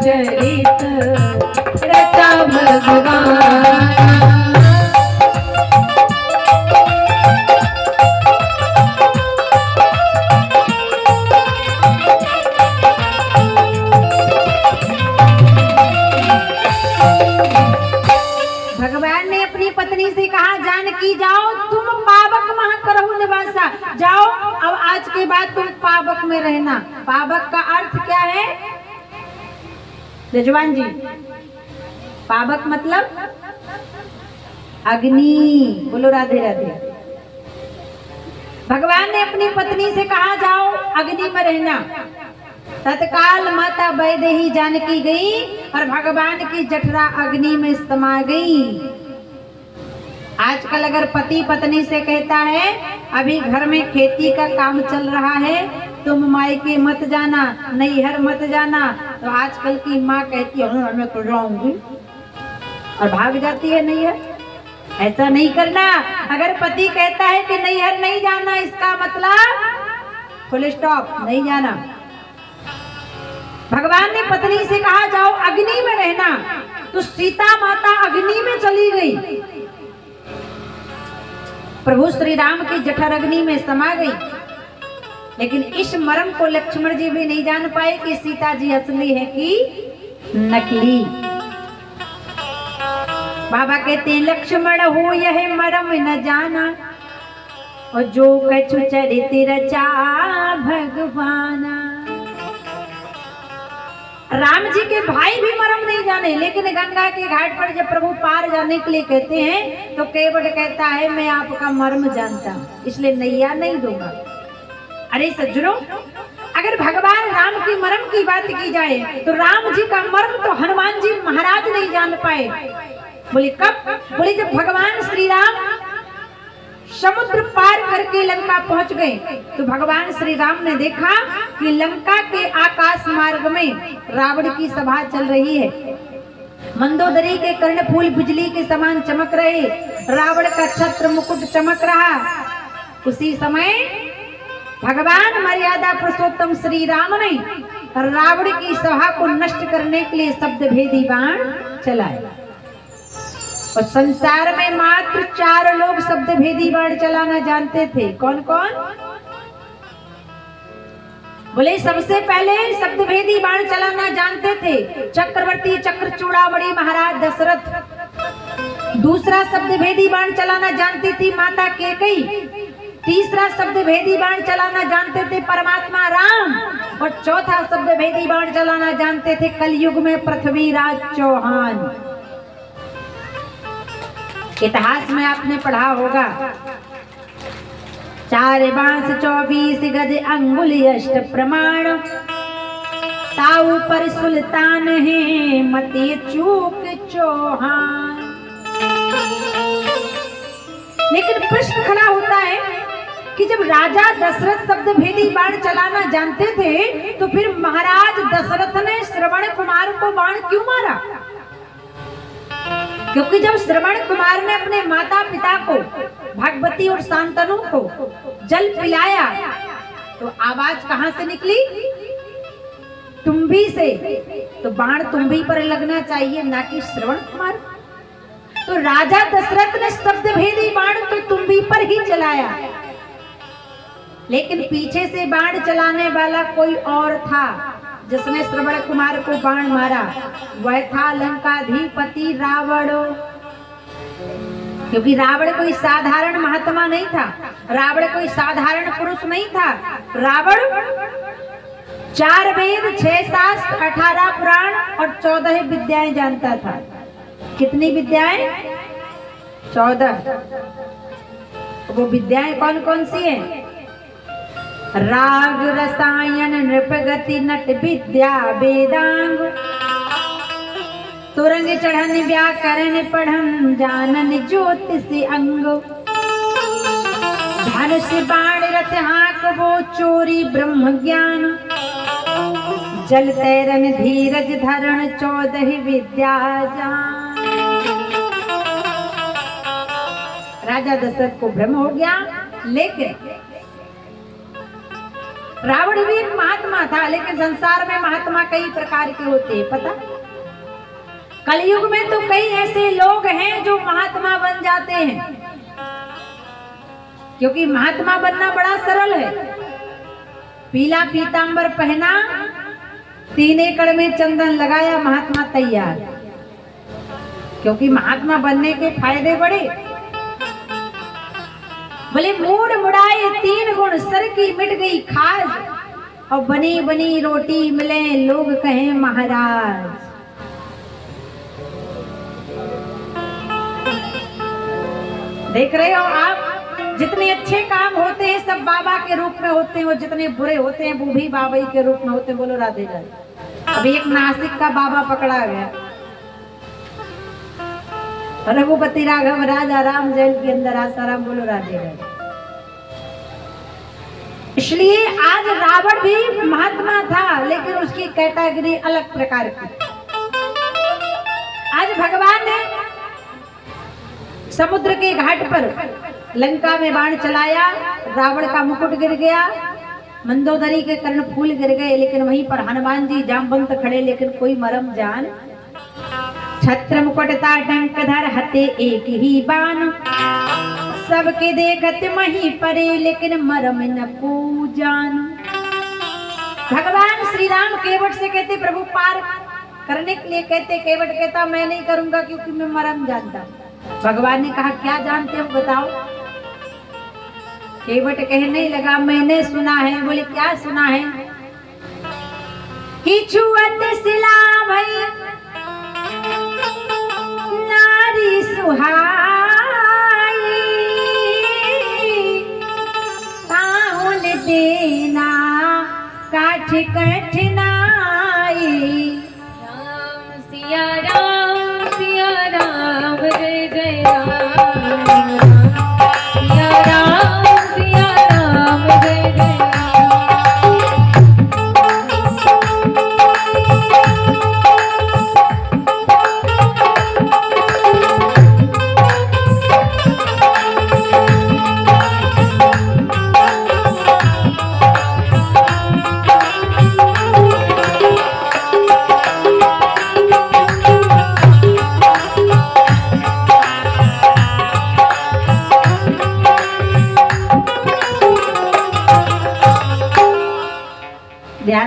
चरित रचा भगवान। भगवान ने अपनी पत्नी से कहा, जानकी जाओ, तुम पावक महा करहु निवासा, जाओ, अब आज के बाद तुम पावक में रहना। पावक का अर्थ क्या है जजवान जी? पावक मतलब अग्नि। बोलो राधे राधे। भगवान ने अपनी पत्नी से कहा, जाओ अग्नि में रहना। तत्काल माता वैदेही जानकी गई और भगवान की जठरा अग्नि में समा गई। आजकल अगर पति पत्नी से कहता है, अभी घर में खेती का काम चल रहा है, तुम मायके मत जाना, नैहर मत जाना, तो आजकल की माँ कहती है मैं तो जाऊंगी और भाग जाती है नैहर। ऐसा नहीं करना। अगर पति कहता है कि नैहर नहीं जाना, इसका मतलब फुल स्टॉप, नहीं जाना। भगवान ने पत्नी से कहा, जाओ अग्नि में रहना, तो सीता माता अग्नि में चली गई। प्रभु श्री राम की जठर अग्नि में समा गई। लेकिन इस मर्म को लक्ष्मण जी भी नहीं जान पाए कि सीता जी असली है कि नकली। बाबा कहते हैं, लक्ष्मण हो यह मर्म न जाना, और जो कछु चरित रचा भगवाना। राम जी के भाई भी मर्म नहीं जाने, लेकिन गंगा के घाट पर जब प्रभु पार जाने के लिए कहते हैं, तो केवट कहता है, मैं आपका मर्म जानता हूं, इसलिए नैया नहीं दूंगा। अरे सज्जनों, अगर भगवान राम की मर्म की बात की जाए, तो राम जी का मर्म तो हनुमान जी महाराज नहीं जान पाए। बोले कब? बोले जब भगवान श्री राम समुद्र पार करके लंका पहुंच गए तो भगवान श्री राम ने देखा कि लंका के आकाश मार्ग में रावण की सभा चल रही है। मंदोदरी के कर्णफूल बिजली के समान चमक रहे, रावण का छत्र मुकुट चमक रहा। उसी समय भगवान मर्यादा पुरुषोत्तम श्री राम ने रावण की सभा को नष्ट करने के लिए शब्द भेदी बाण चलाए। और संसार में मात्र 4 लोग शब्द भेदी बाण चलाना जानते थे। कौन कौन? बोले सबसे पहले शब्द भेदी बाण चलाना जानते थे चक्रवर्ती चक्र चूड़ामणि महाराज दशरथ। दूसरा शब्द भेदी बाण चलाना जानती थी माता कैकेयी। तीसरा शब्द भेदी बाण चलाना जानते थे परमात्मा राम। और चौथा शब्द भेदी बाण चलाना जानते थे कलयुग में पृथ्वीराज चौहान। इतिहास में आपने पढ़ा होगा 4 बांस 24 गज अंगुल अष्ट प्रमाण, ताऊ पर सुल्तान है मते चूक चौहान। लेकिन प्रश्न खड़ा होता है कि जब राजा दशरथ शब्द भेदी बाण चलाना जानते थे तो फिर महाराज दशरथ ने श्रवण कुमार को बाण क्यों मारा? क्योंकि जब श्रवण कुमार ने अपने माता पिता को भगवती और शांतनु को जल पिलाया तो आवाज कहां से निकली? तुम्भी से। तो बाण तुम्भी पर लगना चाहिए ना कि श्रवण कुमार। तो राजा दशरथ ने शब्द भेदी बाण तो तुम्भी पर ही चलाया, लेकिन पीछे से बाण चलाने वाला कोई और था जिसने श्रवण कुमार को बाण मारा। वह था लंकाधिपति रावण। क्योंकि रावण कोई साधारण महात्मा नहीं था, रावण कोई साधारण पुरुष नहीं था। रावण 4 वेद 6 शास्त्र 18 पुराण और 14 विद्याएं जानता था। कितनी विद्याएं? 14। वो विद्याएं कौन कौन सी हैं? राग रसायन नृपगति नट विद्या वेदांग, तुरंग चढ़न व्याकरण पढ़न जानन ज्योतिष अंग, धनुष बाण रथ हाक वो चोरी ब्रह्म ज्ञान, जल तैरन धीरज धरण 14 विद्या जान। राजा दशरथ को भ्रम हो गया, लेकिन रावण भी एक महात्मा था। लेकिन संसार में महात्मा कई प्रकार के होते हैं, पता? कलयुग में तो कई ऐसे लोग हैं जो महात्मा बन जाते हैं, क्योंकि महात्मा बनना बड़ा सरल है। पीला पीतांबर पहना, 3 एकड़ में चंदन लगाया, महात्मा तैयार। क्योंकि महात्मा बनने के फायदे बड़े। बोले मूड मुड़ाए 3 गुण, सर की मिट गई खाज, और बनी बनी रोटी मिले लोग कहें महाराज। देख रहे हो आप, जितने अच्छे काम होते हैं सब बाबा के रूप में होते हैं, और जितने बुरे होते हैं वो भी बाबा ही के रूप में होते हैं। बोलो राधे राधे। अभी एक नासिक का बाबा पकड़ा गया, रघुपति राघव राजा राम जेल के अंदर आसाराम। बोलो राधे राधे। इसलिए आज रावण भी महात्मा था, लेकिन उसकी कैटेगरी अलग प्रकार की। आज भगवान ने समुद्र के घाट पर लंका में बाण चलाया, रावण का मुकुट गिर गया, मंदोदरी के कर्णफूल गिर गए, लेकिन वहीं पर हनुमान जी जामवंत खड़े, लेकिन कोई मरम जान। छत्र मुकुटता डंक धर हते एक ही बाण, सबके देखत मही परे, लेकिन मरम न पूजान। भगवान श्री राम केवट से कहते प्रभु पार करने के लिए कहते, केवट कहता मैं नहीं करूंगा क्योंकि मैं मरम जानता। भगवान ने कहा क्या जानते हो बताओ? केवट कहने लगा मैंने सुना है। बोले क्या सुना है? कि छुअत सिला भई नारी सुहाई, पाहुन देना काठ कठिनाई। राम सिया राम जय जय राम, सिया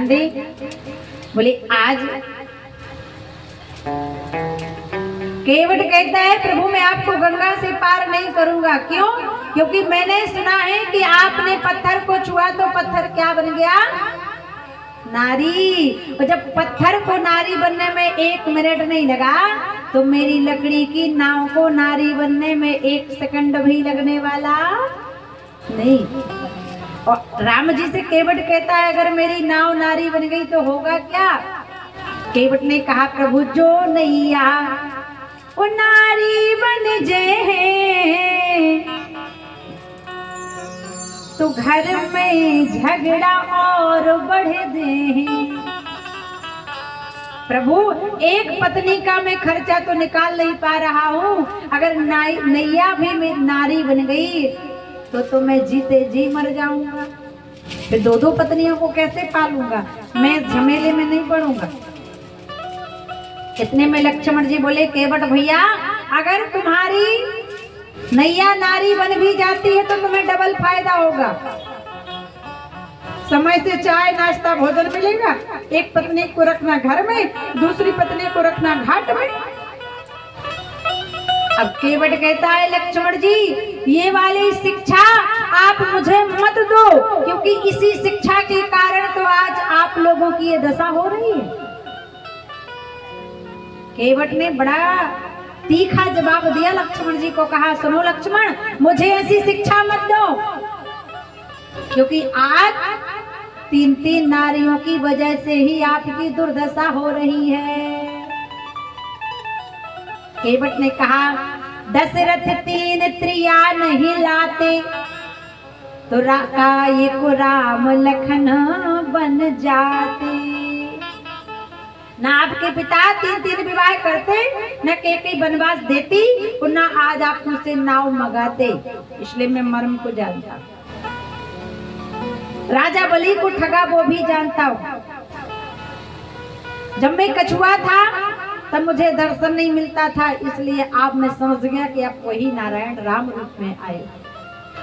ध्यान दे। बोले आज केवट कहता है प्रभु मैं आपको गंगा से पार नहीं करूंगा। क्यों? क्योंकि मैंने सुना है कि आपने पत्थर को छुआ तो पत्थर क्या बन गया? नारी। और जब पत्थर को नारी बनने में 1 मिनट नहीं लगा तो मेरी लकड़ी की नाव को नारी बनने में 1 सेकंड भी लगने वाला नहीं। और राम जी से केवट कहता है अगर मेरी नाव नारी बन गई तो होगा क्या? केवट ने कहा प्रभु जो नैया वो नारी बन जाए तो घर में झगड़ा और बढ़ जाए। प्रभु एक पत्नी का मैं खर्चा तो निकाल नहीं पा रहा हूँ, अगर नैया भी मेरी नारी बन गई तो मैं जीते जी मर जाऊंगा। फिर 2 पत्नियों को कैसे पालूंगा? मैं झमेले में नहीं पड़ूंगा। इतने में लक्ष्मण जी बोले केवट भैया अगर तुम्हारी नैया नारी बन भी जाती है तो तुम्हें डबल फायदा होगा। समय से चाय नाश्ता भोजन मिलेगा। एक पत्नी को रखना घर में, दूसरी पत्नी को रखना घाट में। अब केवट कहता है लक्ष्मण जी ये वाली शिक्षा आप मुझे मत दो, क्योंकि इसी शिक्षा के कारण तो आज आप लोगों की ये दशा हो रही है। केवट ने बड़ा तीखा जवाब दिया लक्ष्मण जी को। कहा सुनो लक्ष्मण मुझे ऐसी शिक्षा मत दो, क्योंकि आज 3 नारियों की वजह से ही आपकी दुर्दशा हो रही है। केवट ने कहा दशरथ 3 त्रिया नहीं लाते तो काय को राम लखन बन जाते। ना आपके पिता 3 विवाह करते, न के वनवास देती और न आज आप मुझसे नाव मंगाते। इसलिए मैं मर्म को जानता हूँ। राजा बलि को ठगा वो भी जानता हूँ। जब मैं कछुआ था तब मुझे दर्शन नहीं मिलता था, इसलिए आप मैं समझ गया कि आप वही नारायण राम रूप में आए।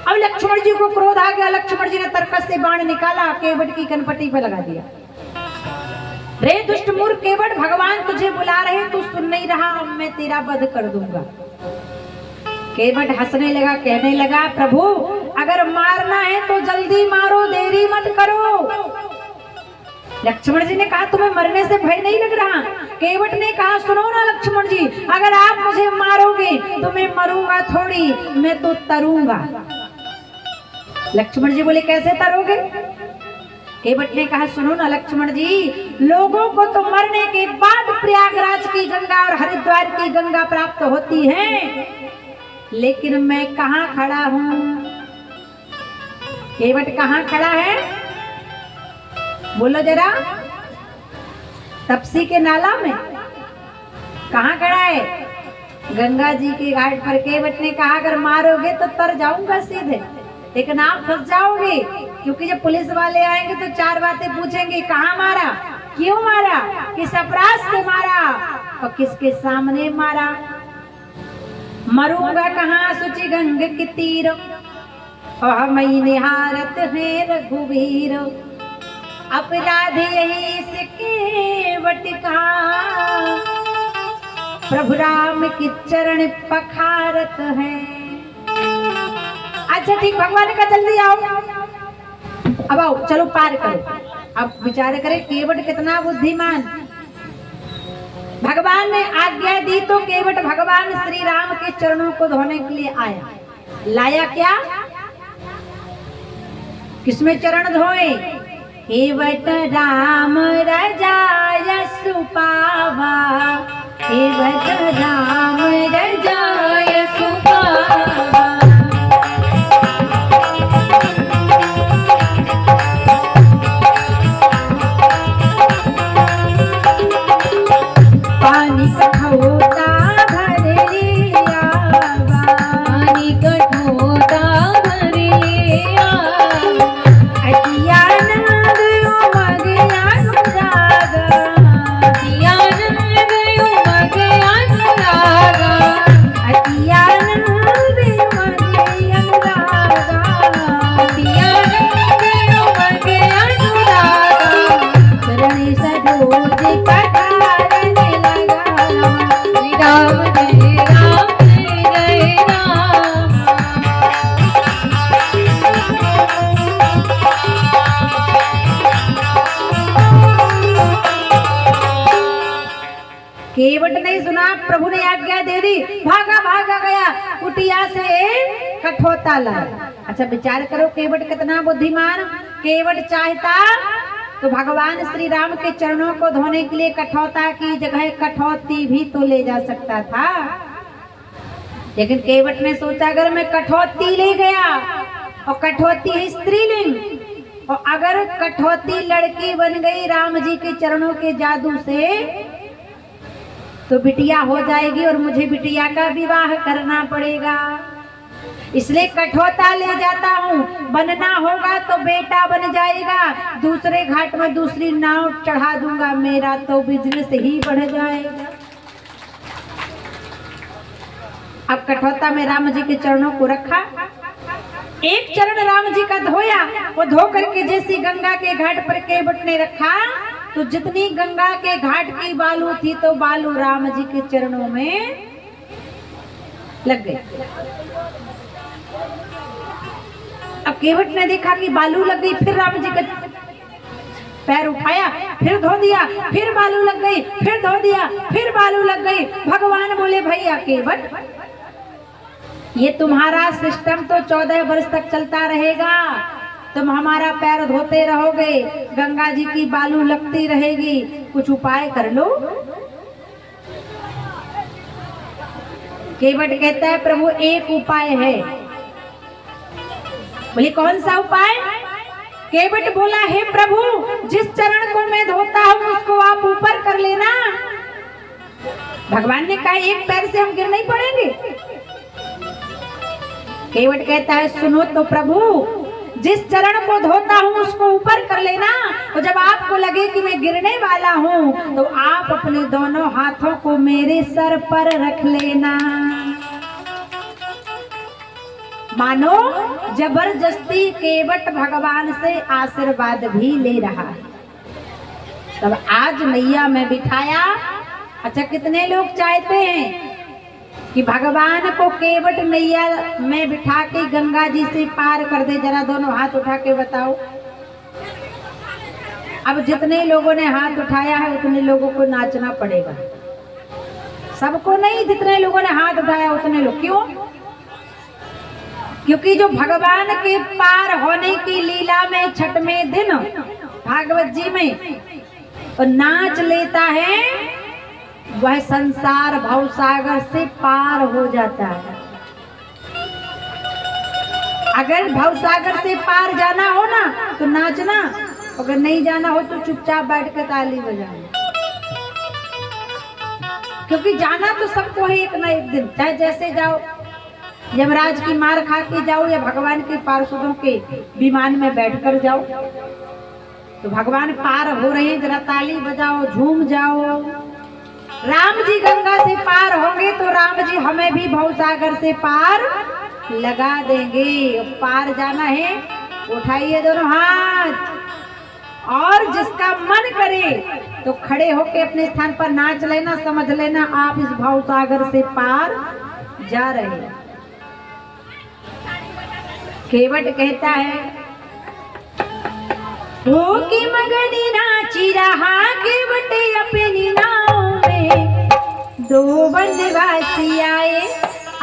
अब लक्ष्मण जी को क्रोध आ गया। लक्ष्मण जी ने तरकस से बाण निकाला, केवट की कनपटी पे लगा दिया। रे दुष्ट मूर्ख केवट भगवान तुझे बुला रहे, तू सुन नहीं रहा, अब मैं तेरा वध कर दूंगा। केवट हंसने लगा, कहने लगा प्रभु अगर मारना है तो जल्दी मारो, देरी मत करो। लक्ष्मण जी ने कहा तुम्हें मरने से भय नहीं लग रहा? केवट ने कहा सुनो ना लक्ष्मण जी अगर आप मुझे मारोगे तो मैं मरूंगा थोड़ी, मैं तो तरूंगा। लक्ष्मण जी बोले कैसे तरोगे? केवट ने कहा सुनो ना लक्ष्मण जी लोगों को तो मरने के बाद प्रयागराज की गंगा और हरिद्वार की गंगा प्राप्त होती है, लेकिन मैं कहाँ खड़ा हूँ? केवट कहाँ खड़ा है बोलो जरा? तपसी के नाला में। कहाँ खड़ा है? गंगा जी के घाट पर। केवट ने कहा अगर मारोगे तो तर जाऊंगा सीधे, लेकिन आप फंस जाओगे, क्योंकि जब पुलिस वाले आएंगे तो 4 बातें पूछेंगे, कहाँ मारा, क्यों मारा, किस अपराध से मारा और किसके सामने मारा। मरूंगा कहाँ सुचि गंग के तीर और मई निहारत है रघुवीर। अपराध यही से केवट का प्रभु राम की चरण पखारत है। अच्छा ठीक भगवान का जल्दी आओ, अब आओ चलो पार करो। अब विचार करें केवट कितना बुद्धिमान। भगवान ने आज्ञा दी तो केवट भगवान श्री राम के चरणों को धोने के लिए आया। लाया क्या? किसमें चरण धोए? केवट राम रजाय सुपावा, केवट राम रजाय सुपावा। पानी कठोता भर लिया, पानी कठोता भर लिया। अज्ञानंद उमग अनुराग, अज्ञानंद उमग अनुराग। आज्ञा दे दी, भागा भागा गया कुटिया से कठौता लाया। अच्छा विचार करो केवट कितना बुद्धिमान। केवट चाहता तो भगवान श्री राम के चरणों को धोने के लिए कठौता की जगह कठौती भी तो ले जा सकता था, लेकिन केवट ने सोचा अगर मैं कठौती ले गया, और कठौती है स्त्रीलिंग, और अगर कठौती लड़की बन गई राम जी के चरणों के जादू से तो बिटिया हो जाएगी और मुझे बिटिया का विवाह करना पड़ेगा, इसलिए कठौता ले जाता हूँ। बनना होगा तो बेटा बन जाएगा, दूसरे घाट में दूसरी नाव चढ़ा दूंगा, मेरा तो बिजनेस ही बढ़ जाएगा। अब कठौता में राम जी के चरणों को रखा, एक चरण राम जी का धोया, वो धो करके जैसी गंगा के घाट पर केवट ने रखा तो जितनी गंगा के घाट की बालू थी तो बालू राम जी के चरणों में लग गई। अब केवट ने देखा कि बालू लग गई, फिर राम जी का पैर उठाया, फिर धो दिया, फिर बालू लग गई, फिर धो दिया, फिर बालू लग गई। भगवान बोले भैया केवट, ये तुम्हारा सिस्टम तो 14 वर्ष तक चलता रहेगा, तुम हमारा पैर धोते रहोगे, गंगा जी की बालू लगती रहेगी, कुछ उपाय कर लो। केवट कहता है प्रभु एक उपाय है। बोले कौन सा उपाय? केवट बोला हे प्रभु, जिस चरण को मैं धोता हूँ उसको आप ऊपर कर लेना। भगवान ने कहा एक पैर से हम गिर नहीं पड़ेंगे। केवट कहता है सुनो तो प्रभु, जिस चरण को धोता हूँ उसको ऊपर कर लेना, और जब आपको लगे कि मैं गिरने वाला हूँ तो आप अपने दोनों हाथों को मेरे सर पर रख लेना। मानो जबरदस्ती केवट भगवान से आशीर्वाद भी ले रहा है। तब आज नैया में बिठाया। अच्छा कितने लोग चाहते हैं कि भगवान को केवट नैया में बिठा के गंगा जी से पार कर दे? जरा दोनों हाथ उठा के बताओ। अब जितने लोगों ने हाथ उठाया है उतने लोगों को नाचना पड़ेगा। सबको नहीं, जितने लोगों ने हाथ उठाया उतने लोग। क्यों? क्योंकि जो भगवान के पार होने की लीला में छठवें दिन भागवत जी में तो नाच लेता है, वह संसार भवसागर से पार हो जाता है। अगर भवसागर से पार जाना हो ना तो नाचना, अगर नहीं जाना हो तो चुपचाप बैठ कर ताली बजाना। क्योंकि जाना तो सबको है एक ना एक दिन, चाहे जैसे जाओ, यमराज की मार खा के जाओ या भगवान के पार्षदों के विमान में बैठकर जाओ। तो भगवान पार हो रहे हैं, जरा ताली बजाओ, झूम जाओ। राम जी गंगा से पार होंगे तो राम जी हमें भी भवसागर से पार लगा देंगे। पार जाना है, उठाइए दोनों हाथ, और जिसका मन करे तो खड़े होके अपने स्थान पर नाच लेना, समझ लेना आप इस भवसागर से पार जा रहे हैं। केवट कहता है हो कि मगनी नाची रहा केवट अपनी नाव में, दो वनवासी आए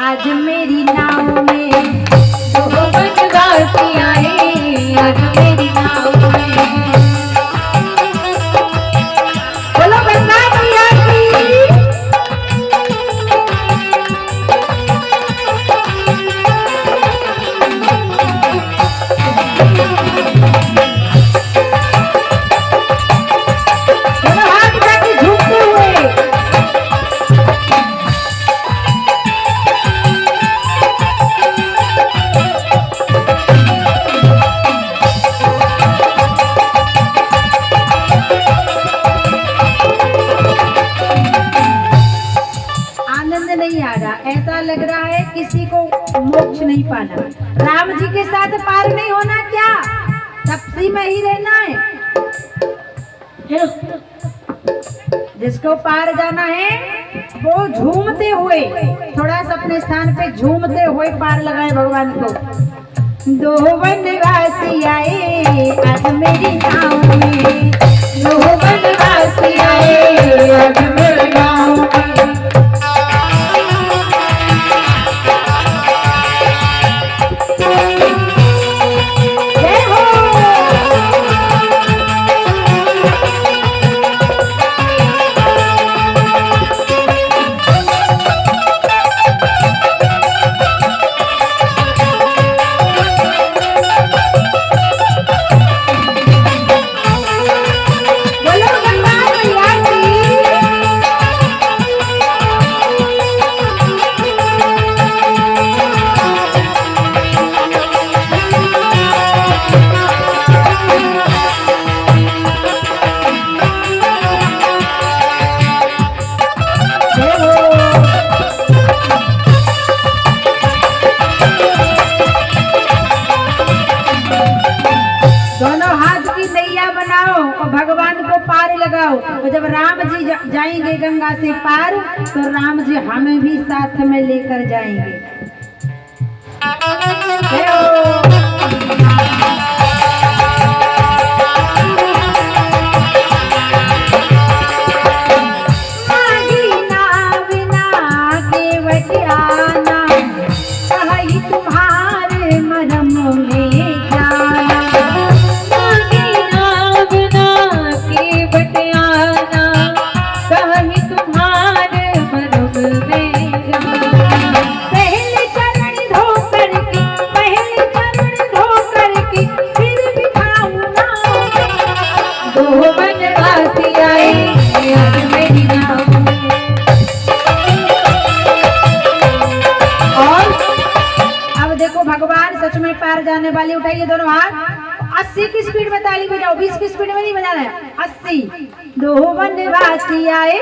आज मेरी नाव में, दो वनवासी आए आज मेरी नाव में। बोलो गंगा मैया की। ऐसा लग रहा है किसी को मोक्ष नहीं पाना, राम जी के साथ पार नहीं होना, क्या तपसी में ही रहना है। जिसको पार जाना है वो झूमते हुए, थोड़ा सा अपने स्थान पे झूमते हुए पार लगाए भगवान को। दो वनवासी आए आज मेरी नाव में, दो वनवासी आए आज मेरी नाव में। और जब राम जी जाएंगे गंगा से पार तो राम जी हमें भी साथ में लेकर जाएंगे। जय हो। भगवान सच में पार जाने वाले, उठाइए दोनों हाथ। 80 की स्पीड में ताली बजाओ, 20 की स्पीड में नहीं बजाना है। 80। दो वनवासी आए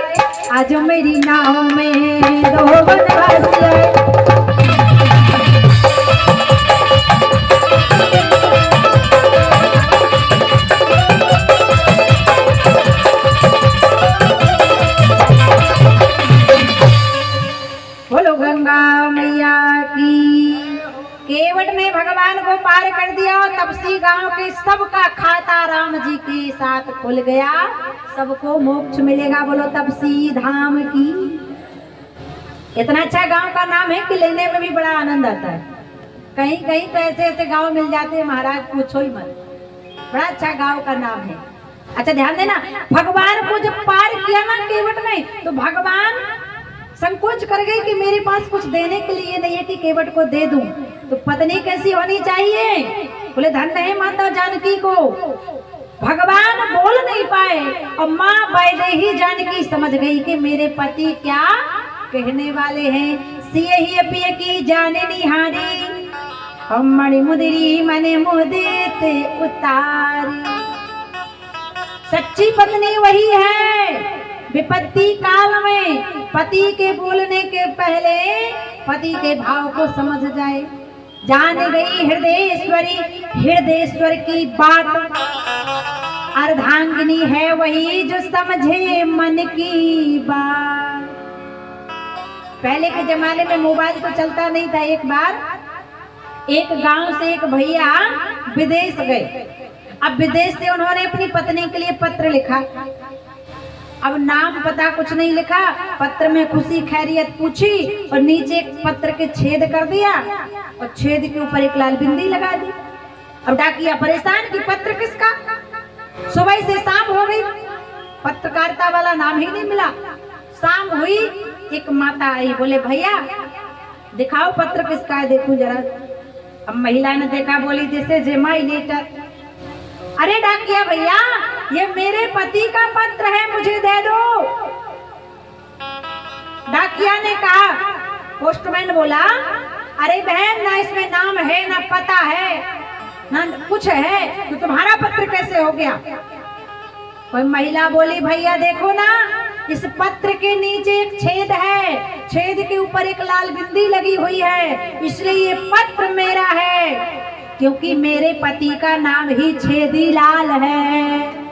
आज मेरी नाव में, दो वनवासी आए। बोलो गंगा मैया की। केवट ने भगवान को पार कर दिया और तपसी गांव के सबका खाता राम जी के साथ खुल गया। सबको मोक्ष मिलेगा। बोलो तपसी धाम की। इतना अच्छा गांव का नाम है कि लेने में भी बड़ा आनंद आता है। कहीं कहीं तो ऐसे ऐसे गांव मिल जाते हैं महाराज, पूछो ही मत। बड़ा अच्छा गांव का नाम है। अच्छा ध्यान देना, भगवान को जब पार किया ना केवट ने, तो भगवान संकोच कर गए कि मेरे पास कुछ देने के लिए नहीं है कि केवट को दे दूं। तो पत्नी कैसी होनी चाहिए? बोले धन्य है माता जानकी को। भगवान बोल नहीं पाए और माँ वैदेही जानकी समझ गई कि मेरे पति क्या कहने वाले हैं। सिए ही पिए की जाने निहारी, हम मणि मुदरी मने मुदेते उतारी। सच्ची पत्नी वही है विपत्ति काल में पति के बोलने के पहले पति के भाव को समझ जाए। जान गई हृदयेश्वरी हृदयेश्वर की बात। अर्धांगिनी है वही जो समझे मन की बात। पहले के जमाने में मोबाइल तो चलता नहीं था। एक बार एक गांव से एक भैया विदेश गए। अब विदेश से उन्होंने अपनी पत्नी के लिए पत्र लिखा। अब नाम पता कुछ नहीं लिखा, पत्र में खुशी खैरियत पूछी और नीचे एक पत्र के छेद कर दिया और छेद के ऊपर एक लाल बिंदी लगा दी। अब डाकिया परेशान कि पत्र किसका। सुबह से शाम हो गई, पत्रकारिता वाला नाम ही नहीं मिला। शाम हुई, एक माता आई, बोले भैया दिखाओ पत्र किसका है, देखूं जरा। अब महिला ने देखा, बोली जैसे जेमाई लेटर। अरे डाकिया भैया ये मेरे पति का पत्र है, मुझे दे दो। डाकिया ने कहा, पोस्टमैन बोला अरे बहन ना इसमें नाम है ना पता है ना कुछ है, तो तुम्हारा पत्र कैसे हो गया। कोई महिला बोली भैया देखो ना इस पत्र के नीचे एक छेद है, छेद के ऊपर एक लाल बिंदी लगी हुई है, इसलिए ये पत्र मेरा है क्योंकि मेरे पति का नाम ही छेदी लाल है।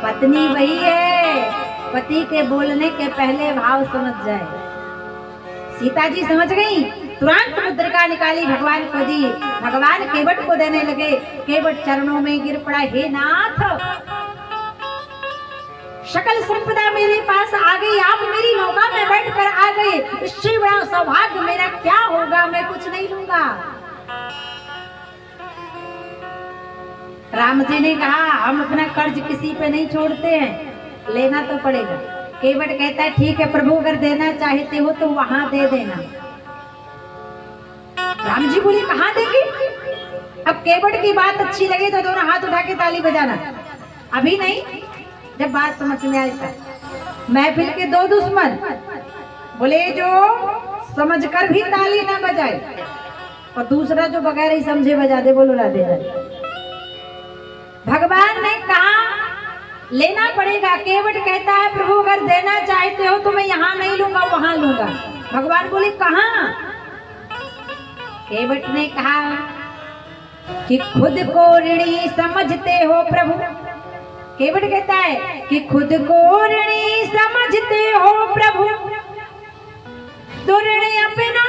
पत्नी वही है, पति के बोलने के पहले भाव समझ जाए। सीता जी समझ गई, तुरंत मुद्रिका निकाली, भगवान को दी। भगवान केवट को देने लगे। केवट चरणों में गिर पड़ा, हे नाथ सकल संपदा मेरे पास आ गई, आप मेरी नौका में बैठकर आ गए, इससे बड़ा सौभाग्य मेरा क्या होगा, मैं कुछ नहीं लूंगा। राम जी ने कहा हम अपना कर्ज किसी पे नहीं छोड़ते हैं, लेना तो पड़ेगा। केवट कहता है ठीक है प्रभु, अगर देना चाहते हो तो वहां दे देना। राम जी बोले कहां देंगे। अब केवट की बात अच्छी लगी तो दोनों हाथ उठा के ताली बजाना। अभी नहीं, जब बात समझ में आएगा। महफिल के दो दुश्मन बोले जो समझकर भी ताली ना बजाए और दूसरा जो बगैर ही समझे बजा दे। बोलो राधे राधे। भगवान ने कहा लेना पड़ेगा। केवट कहता है प्रभु अगर देना चाहते हो तो मैं यहाँ नहीं लूंगा, वहां लूंगा। भगवान बोले कहाँ। केवट ने कहा कि खुद को ऋणी समझते हो प्रभु। केवट कहता है कि खुद को ऋणी समझते हो प्रभु, तो ऋण अपना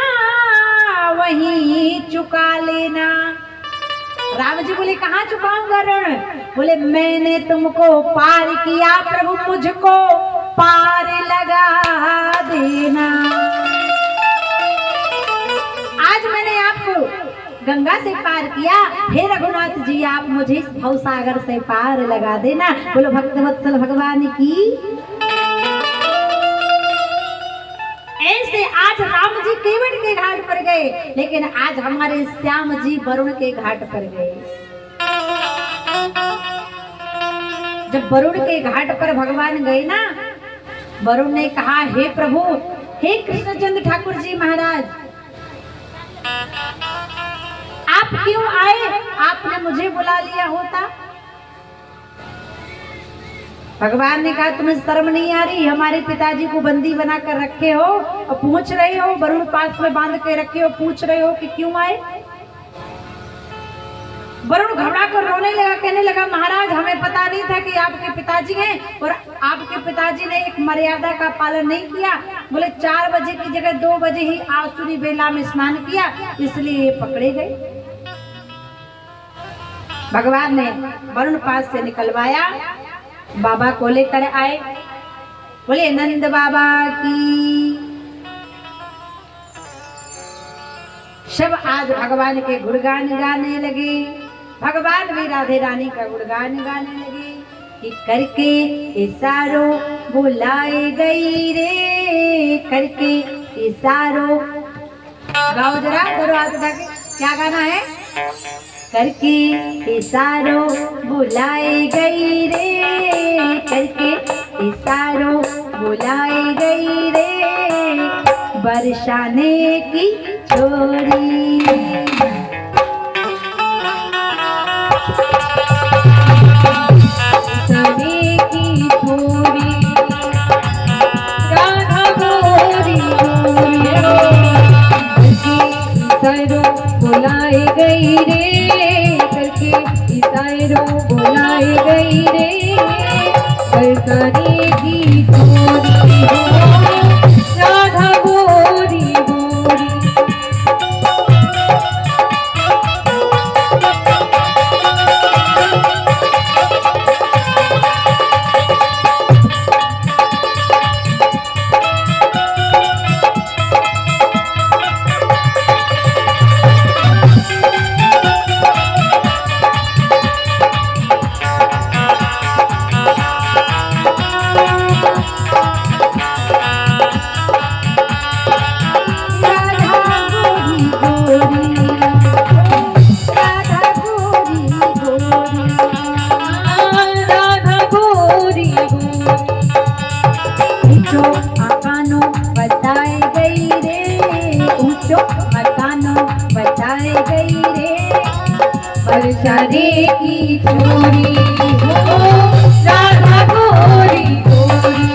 वही चुका लेना। राम जी बोले कहाँ चुकाऊंगा ऋण? बोले मैंने तुमको पार किया प्रभु, मुझको पार लगा देना। आज मैंने आपको गंगा से पार किया, हे रघुनाथ जी आप मुझे इस भवसागर से पार लगा देना। बोलो भक्तवत्सल भगवान की। ऐसे आज राम जी केवट के घाट पर गए, लेकिन आज हमारे श्याम जी वरुण के घाट पर गए। जब वरुण के घाट पर भगवान गए ना, वरुण ने कहा हे प्रभु, हे कृष्णचंद्र ठाकुर जी महाराज, आप क्यों आए? आपने मुझे बुला लिया होता। भगवान ने कहा तुम्हें शर्म नहीं आ रही? हमारे पिताजी को बंदी बना कर रखे हो और पूछ रहे हो, वरुण पास में बांध के रखे हो, पूछ रहे हो कि क्यों आए? वरुण घबरा कर रोने लगा, कहने लगा महाराज हमें पता नहीं था कि आपके पिताजी हैं, और आपके पिताजी ने एक मर्यादा का पालन नहीं किया। बोले 4 बजे की जगह 2 बजे ही आसुरी बेला में स्नान किया, इसलिए ये पकड़े गए। भगवान ने वरुण पास से निकलवाया, बाबा को लेकर आए। बोले नंद बाबा की। सब आज भगवान के गुणगान गाने लगे। भगवान भी राधे रानी का गुणगान गाने लगे कि करके इशारों बुलाए गई रे, करके इशारों। गाओ जरा दरवाजा जाके, क्या गाना है? करके इशारों बुलाए गई रे, करके इशारों बुलाए गई रे, बरसाने की छोरी। बरसाने की छोरी, राधा गोरी गोरी, करके इशारों बुलाए गई रे, करके इशारों बुलाए गई रे, बरसाने की छोरी हो, राधा गोरी गोरी। बरसाने की छोरी हो, राधा गोरी गोरी।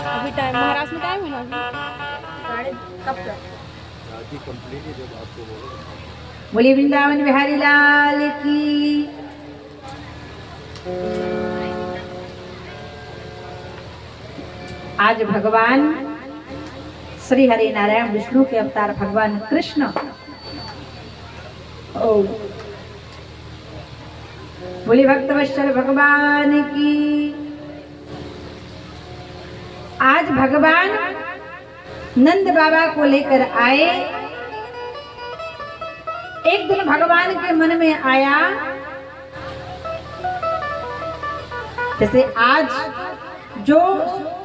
अभी टाइम महाराज में टाइम है ना अभी? कब तक? बोली वृंदावन बिहारी लाल की। आज भगवान श्री हरि नारायण विष्णु के अवतार भगवान कृष्ण बोली भक्तवत्सल भगवान की। आज भगवान नंद बाबा को लेकर आए। एक दिन भगवान के मन में आया, जैसे आज जो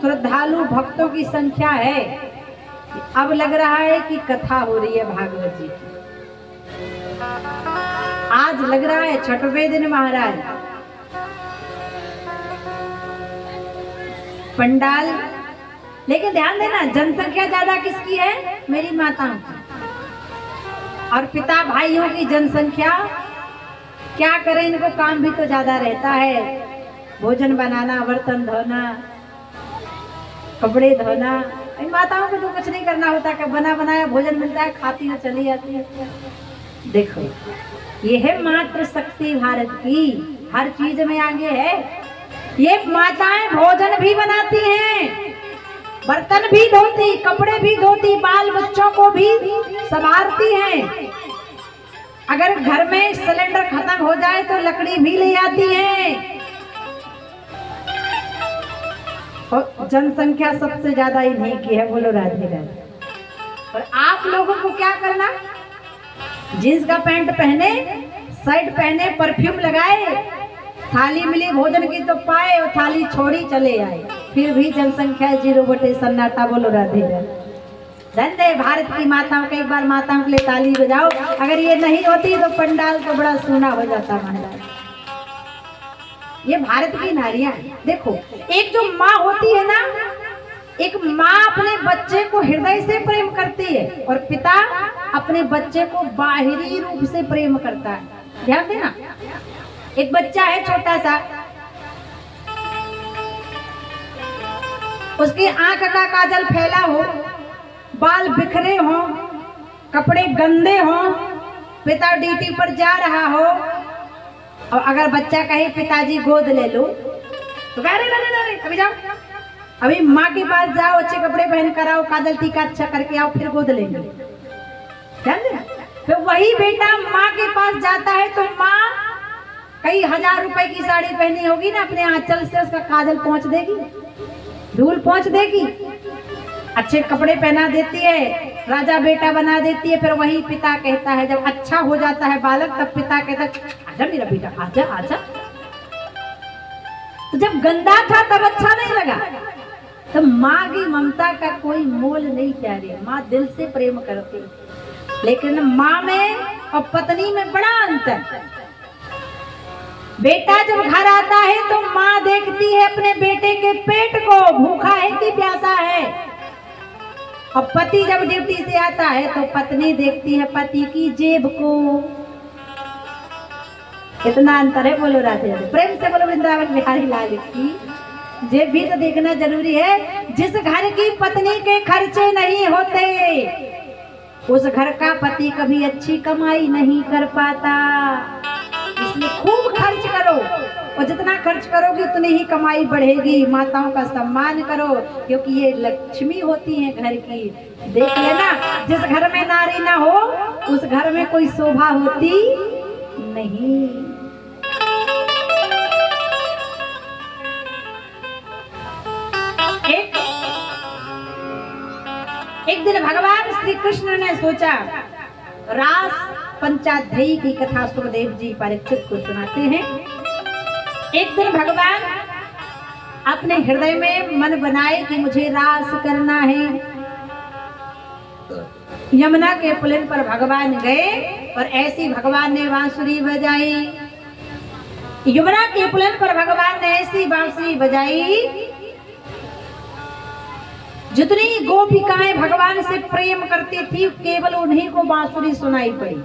श्रद्धालु भक्तों की संख्या है, अब लग रहा है कि कथा हो रही है भागवत जी की। आज लग रहा है छठवें दिन महाराज पंडाल, लेकिन ध्यान देना जनसंख्या ज्यादा किसकी है? मेरी माताओं की। और पिता भाइयों की जनसंख्या क्या करें, इनको काम भी तो ज्यादा रहता है, भोजन बनाना, बर्तन धोना, कपड़े धोना। माताओं को तो कुछ नहीं करना होता, कि बना बनाया भोजन मिलता है, खाती है चली जाती है। देखो ये है मातृ शक्ति भारत की, हर चीज में आगे है। ये माताएं भोजन भी बनाती हैं, बर्तन भी धोती, कपड़े भी धोती, बाल बच्चों को भी संभालती हैं। अगर घर में सिलेंडर खत्म हो जाए तो लकड़ी भी ले आती हैं। और जनसंख्या सबसे ज्यादा इन्हीं की है, बोलो राधे राधे। और आप लोगों को क्या करना? जींस का पैंट पहने, शर्ट पहने, परफ्यूम लगाए, थाली मिली भोजन की तो पाए और थाली छोड़ी चले आए, फिर भी जनसंख्या 0 सन्नाटा, बोलो राधे राधे। धन्य भारत की माताओं का, एक बार माताओं के लिए ताली बजाओ। अगर ये नहीं होती तो पंडाल तो बड़ा सूना हो जाता महाराज। ये भारत की नारियां। देखो एक जो माँ होती है ना, एक माँ अपने बच्चे को हृदय से प्रेम करती है और पिता अपने बच्चे को बाहरी रूप से प्रेम करता है। ध्यान देना, एक बच्चा है छोटा सा, उसकी आंख का काजल फैला हो, बाल बिखरे हो, कपड़े गंदे हो, पिता ड्यूटी पर जा रहा हो, और अगर बच्चा कहे पिताजी गोद ले लो, तो कह रहे अभी जाओ, अभी माँ के पास जाओ, अच्छे कपड़े पहन कर आओ, काजल टीका अच्छा करके आओ, फिर गोद लेंगे। ध्यान देना। तो वही बेटा माँ के पास जाता है तो माँ कई 1000 रुपए की साड़ी पहनी होगी ना, अपने आंचल से उसका काजल पहुंच देगी, धूल पहुंच देगी, अच्छे कपड़े पहना देती है, राजा बेटा बना देती है। फिर वही पिता कहता है, जब अच्छा हो जाता है बालक, तब पिता कहता है आजा मेरा बेटा, आजा आजा। तो जब गंदा था तब अच्छा नहीं लगा। तो माँ की ममता का कोई मोल नहीं प्यारे, माँ दिल से प्रेम करती, लेकिन माँ में और पत्नी में बड़ा अंतर। बेटा जब घर आता है तो माँ देखती है अपने बेटे के पेट को, भूखा है कि प्यासा है। और पति जब ड्यूटी से आता है तो पत्नी देखती है पति की जेब को। कितना अंतर है, बोलो राधे राधे। प्रेम से बोलो वृंदावन बिहारी लाल की। जेब भी तो देखना जरूरी है। जिस घर की पत्नी के खर्चे नहीं होते, उस घर का पति कभी अच्छी कमाई नहीं कर पाता। इसलिए खूब खर्च करो, और जितना खर्च करोगे उतनी ही कमाई बढ़ेगी। माताओं का सम्मान करो, क्योंकि ये लक्ष्मी होती हैं घर की। देखिए ना, जिस घर में नारी ना हो उस घर में कोई शोभा होती नहीं। एक दिन भगवान श्री कृष्ण ने सोचा, रास पंचाध्यायी की कथा सुखदेव जी परीक्षित को सुनाते हैं। एक दिन भगवान अपने हृदय में मन बनाए कि मुझे रास करना है। यमुना के पुलिन पर भगवान गए और ऐसी भगवान ने बांसुरी बजाई। यमुना के पुलिन पर भगवान ने ऐसी बांसुरी बजाई, जितनी गोपिकाएं भगवान से प्रेम करती थी केवल उन्हीं को बांसुरी सुनाई पड़ी।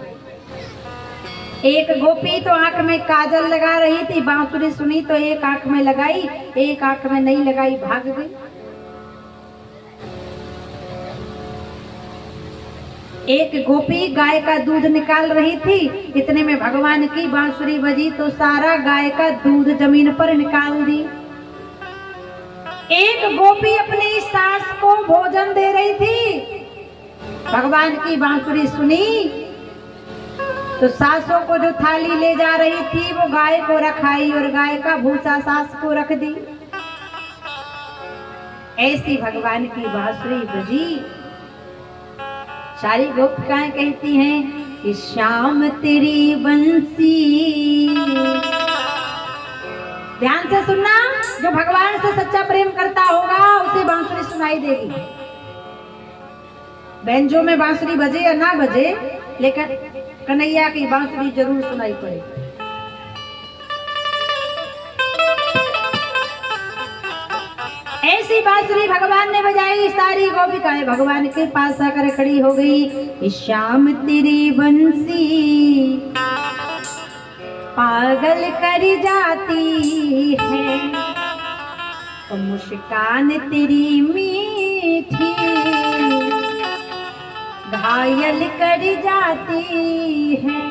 एक गोपी तो आंख में काजल लगा रही थी, बांसुरी सुनी तो एक आंख में लगाई, एक आंख में नहीं लगाई, भाग गई। एक गोपी गाय का दूध निकाल रही थी, इतने में भगवान की बांसुरी बजी तो सारा गाय का दूध जमीन पर निकाल दी। एक गोपी अपनी सास को भोजन दे रही थी, भगवान की बांसुरी सुनी तो सासों को जो थाली ले जा रही थी वो गाय को रखाई और गाय का भूसा सास को रख दी। ऐसी भगवान की बांसुरी बजी। सारी गोपिकाएं कहती हैं कि श्याम तेरी बंसी। ध्यान से सुनना, जो भगवान से सच्चा प्रेम करता होगा उसे बांसुरी सुनाई देगी। बैंजो में बांसुरी बजे या ना बजे, लेकिन कन्हैया की बांसुरी जरूर सुनाई पड़ेगी। ऐसी बांसुरी भगवान ने बजाई, सारी गोपिकाएं भगवान के पास आकर खड़ी हो गई। श्याम तेरी बंसी पागल कर जाती है, और मुस्कान तेरी मीठी घायल कर जाती है।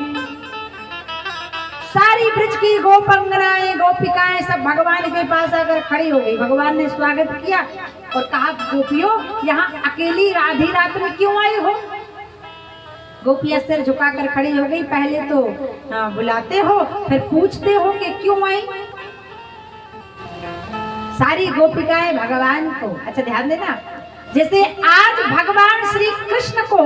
सारी ब्रज की गोपंगनाएं गोपिकाएं सब भगवान के पास आकर खड़ी हो गई। भगवान ने स्वागत किया और कहा, गोपियों यहाँ अकेली आधी रात में क्यों आई हो? गोपियां सिर झुकाकर खड़ी हो गई। पहले तो बुलाते हो, फिर पूछते हो कि क्यों आई। सारी गोपिकाएं भगवान को, अच्छा ध्यान देना, जैसे आज भगवान श्री कृष्ण को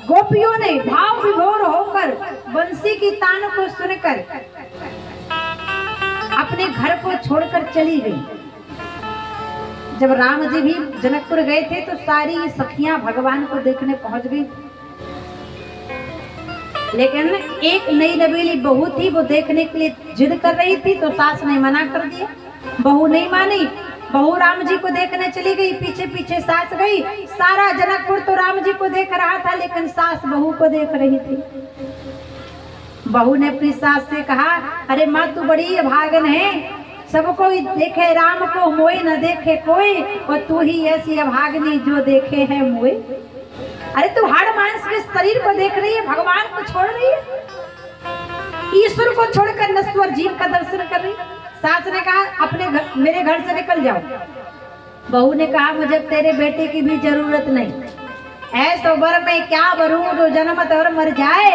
गोपियों ने भाव विभोर होकर बंसी की तान को सुनकर अपने घर को छोड़कर चली गई। जब राम जी भी जनकपुर गए थे तो सारी सखियां भगवान को देखने पहुंच गई, लेकिन एक नई नवेली बहू थी, वो देखने के लिए जिद कर रही थी तो सास ने मना कर दिया। बहू नहीं मानी, बहू राम जी को देखने चली गई, पीछे पीछे सास गई। सारा जनकपुर तो राम जी को देख रहा था, लेकिन सास बहू को देख रही थी। बहू ने अपनी सास से कहा, अरे माँ तू बड़ी अभागन है, सब कोई देखे राम को मोए न देखे कोई, और तू ही ऐसी अभागनी जो देखे है मोए। अरे तू हाड़ मांस के शरीर को देख रही है, भगवान को छोड़ रही है, ईश्वर को छोड़कर नश्वर जीव का दर्शन कर रही। सास ने कहा, अपने घर, मेरे घर से निकल जाओ। बहू ने कहा, मुझे तेरे बेटे की भी जरूरत नहीं, ऐसो बर में क्या बरूं जो जन्मत और मर जाए,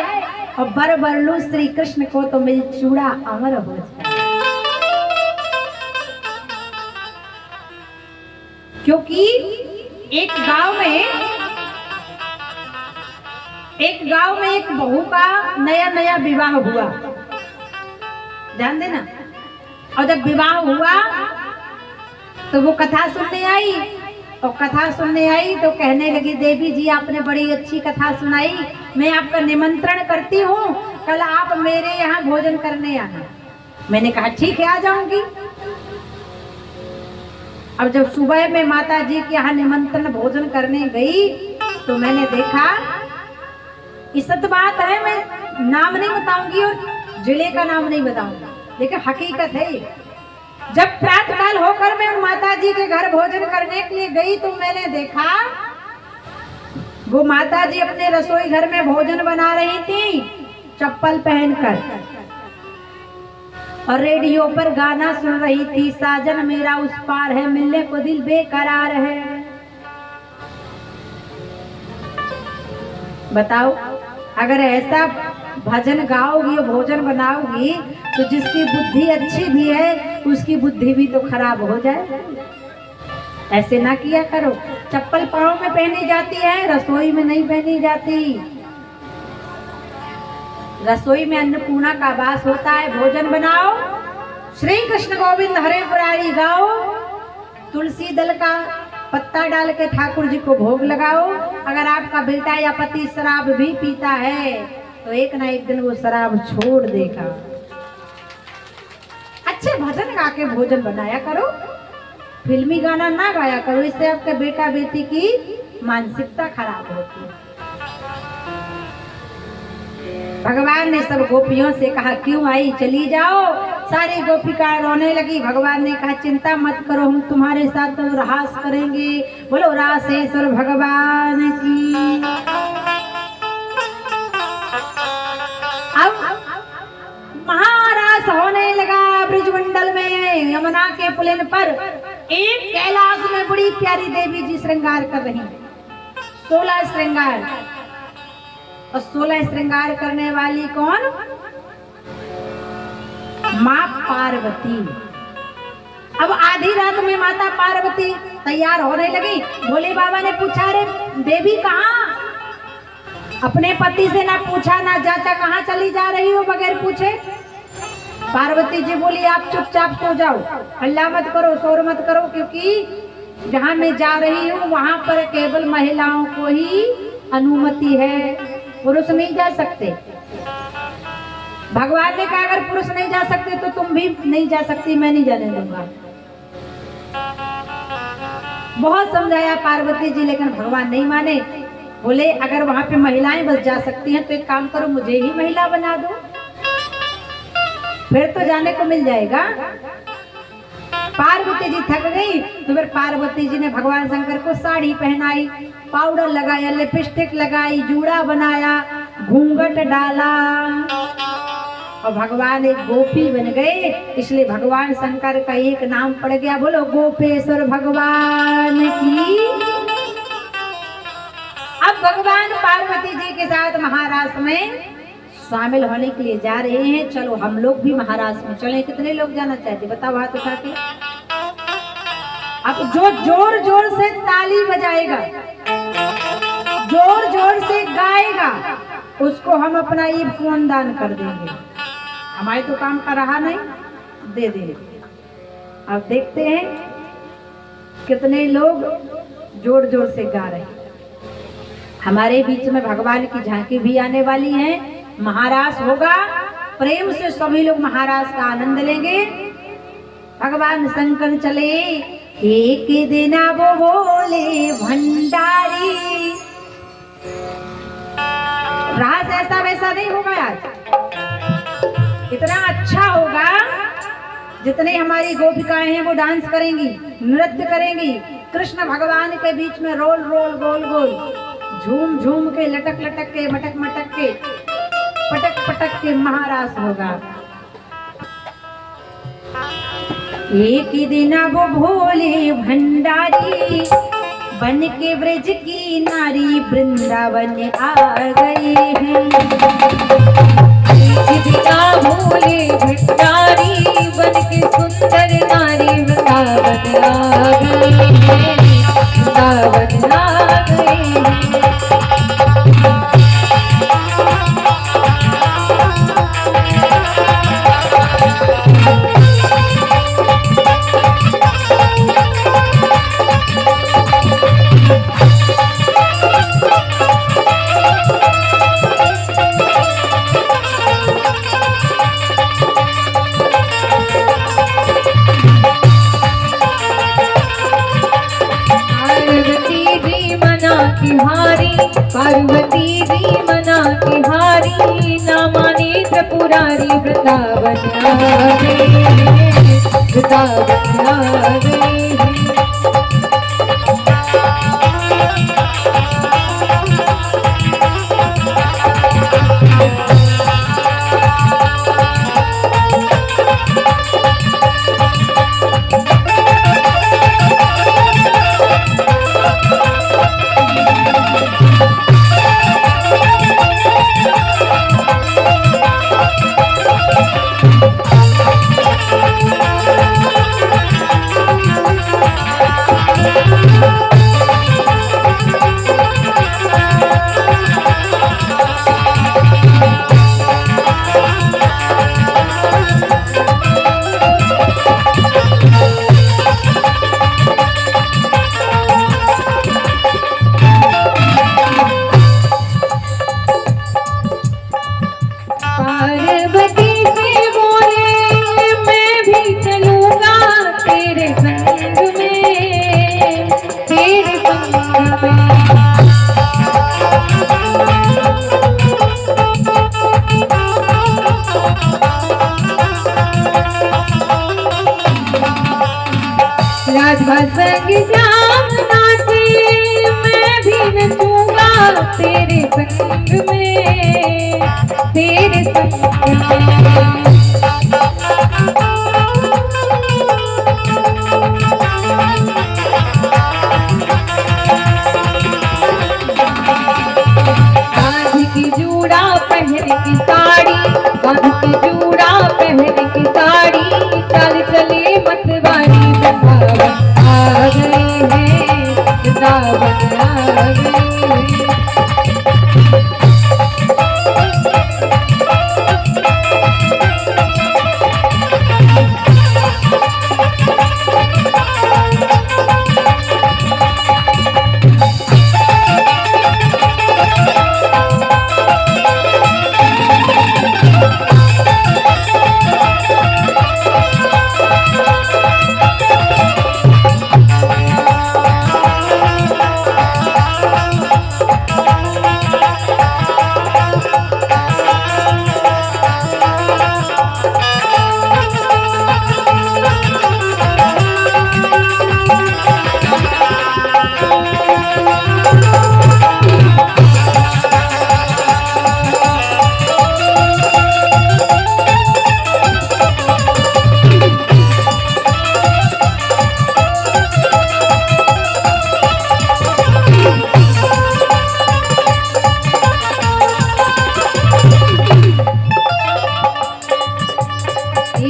और बर बर लूं श्री कृष्ण को तो मिल चूड़ा अमर हो जाए। क्योंकि एक गांव में एक बहू का नया नया विवाह हुआ, ध्यान देना। और जब विवाह हुआ तो वो कथा सुनने आई, और कथा सुनने आई तो कहने लगी, देवी जी आपने बड़ी अच्छी कथा सुनाई, मैं आपका निमंत्रण करती हूँ, कल आप मेरे यहाँ भोजन करने आना। मैंने कहा ठीक है, आ जाऊंगी। अब जब सुबह में माता जी के यहाँ निमंत्रण भोजन करने गई तो मैंने देखा, इस सत्य बात है, मैं नाम नहीं बताऊंगी और जिले का नाम नहीं बताऊंगी, लेकिन हकीकत है। जब प्रातःकाल होकर मैं माता जी के घर भोजन करने के लिए गई तो मैंने देखा वो माता जी अपने रसोई घर में भोजन बना रही थी, चप्पल पहनकर, और रेडियो पर गाना सुन रही थी, साजन मेरा उस पार है, मिलने को दिल बेकरार है। बताओ, अगर ऐसा भजन गाओगी और भोजन बनाओगी तो जिसकी बुद्धि अच्छी भी है उसकी बुद्धि भी तो खराब हो जाए। ऐसे ना किया करो। चप्पल पाँव में पहनी जाती है, रसोई में नहीं पहनी जाती। रसोई में अन्नपूर्णा का वास होता है। भोजन बनाओ, श्री कृष्ण गोविंद हरे मुरारी गाओ, तुलसी दल का पत्ता डाल के ठाकुर जी को भोग लगाओ। अगर आपका बेटा या पति शराब भी पीता है तो एक ना एक दिन वो शराब छोड़ देगा। अच्छे भजन गा के भोजन बनाया करो, फिल्मी गाना ना गाया करो, इससे आपके बेटा बेटी की मानसिकता खराब होती है। भगवान ने सब गोपियों से कहा, क्यों आई, चली जाओ। सारी गोपिकाएं रोने लगी। भगवान ने कहा, चिंता मत करो, हम तुम्हारे साथ तो रास करेंगे। बोलो रासेश्वर भगवान की। अब महारास होने लगा ब्रिजमंडल में, यमुना के पुलिन पर एक कैलाश में बड़ी प्यारी देवी जी श्रृंगार कर रही, 16 श्रृंगार। और 16 श्रृंगार करने वाली कौन? माँ पार्वती। अब आधी रात में माता पार्वती तैयार होने लगी। भोले बाबा ने पूछा, अरे देवी कहाँ? अपने पति से ना पूछा ना जाचा, कहाँ चली जा रही हो बगैर पूछे? पार्वती जी बोली, आप चुपचाप सो जाओ, हल्ला मत करो, शोर मत करो, क्योंकि जहाँ मैं जा रही हूँ वहां पर केवल महिलाओं को ही अनुमति है, पुरुष नहीं जा सकते। भगवान ने कहा अगर पुरुष नहीं जा सकते तो तुम भी नहीं जा सकती, मैं नहीं जाने दूंगा। बहुत समझाया पार्वती जी, लेकिन भगवान नहीं माने। बोले अगर वहां पे महिलाएं बस जा सकती हैं तो एक काम करो, मुझे ही महिला बना दो, फिर तो जाने को मिल जाएगा। पार्वती जी थक गई तो फिर पार्वती जी ने भगवान शंकर को साड़ी पहनाई, पाउडर लगाया, लिपस्टिक लगाई, जूड़ा बनाया, घूंघट डाला और भगवान एक गोपी बन गए। इसलिए भगवान शंकर का एक नाम पड़ गया, बोलो गोपेश्वर भगवान की। अब भगवान पार्वती जी के साथ महाराष्ट्र में शामिल होने के लिए जा रहे हैं। चलो हम लोग भी महाराष्ट्र में चलें। कितने लोग जाना चाहते बताओ हाथ उठा के। अब जो जोर जोर से ताली बजाएगा, जोर जोर से गाएगा, उसको हम अपना ये फोन दान कर देंगे। हमारे तो काम का रहा नहीं, दे देंगे। अब देखते हैं कितने लोग जोर जोर से गा रहे हैं। हमारे बीच में भगवान की झांकी भी आने वाली है, महारास होगा, प्रेम से सभी लोग महारास का आनंद लेंगे। भगवान शंकर चले, एक दिन वो बोले भंडारी। रास ऐसा वैसा नहीं होगा आज, इतना अच्छा होगा। जितने हमारी गोपिकाएं हैं वो डांस करेंगी, नृत्य करेंगी, कृष्ण भगवान के बीच में रोल रोल गोल गोल, झूम झूम के, लटक लटक के, मटक मटक के, पटक पटक के महारास होगा। एक दिन वो भोले भंडारी बन के ब्रज की नारी वृंदावन आ गए हैं। एक दिन भोले भंडारी बन के सुंदर नारी वृंदावन आ गए हैं, वृंदावन आ गए हैं। पार्वती जी मना की हारी, ना माने त्रिपुरारी वृंदावन आ गए हैं, वृंदावन आ गए हैं। संग श्याम नाचे, मैं भी नचूंगा तेरे संग में, तेरे संग में। बांध की जूड़ा पहन की साड़ी, बांध की जूड़ा पहन की साड़ी, चल चले मतवारी वृंदावन आ गए हैं।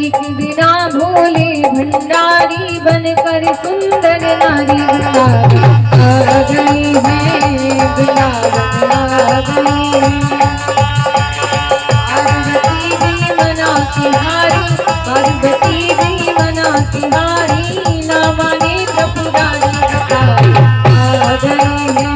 एक बिना भोले भंडारी बनकर सुंदर नारी वृंदावन आ गई है, वृंदावन आ गई है। पार्वती भी मना तिहारी, पार्वती भी मना तिहारी, ना माने त्रिपुरारी आ गई है।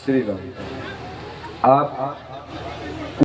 श्री राम। आप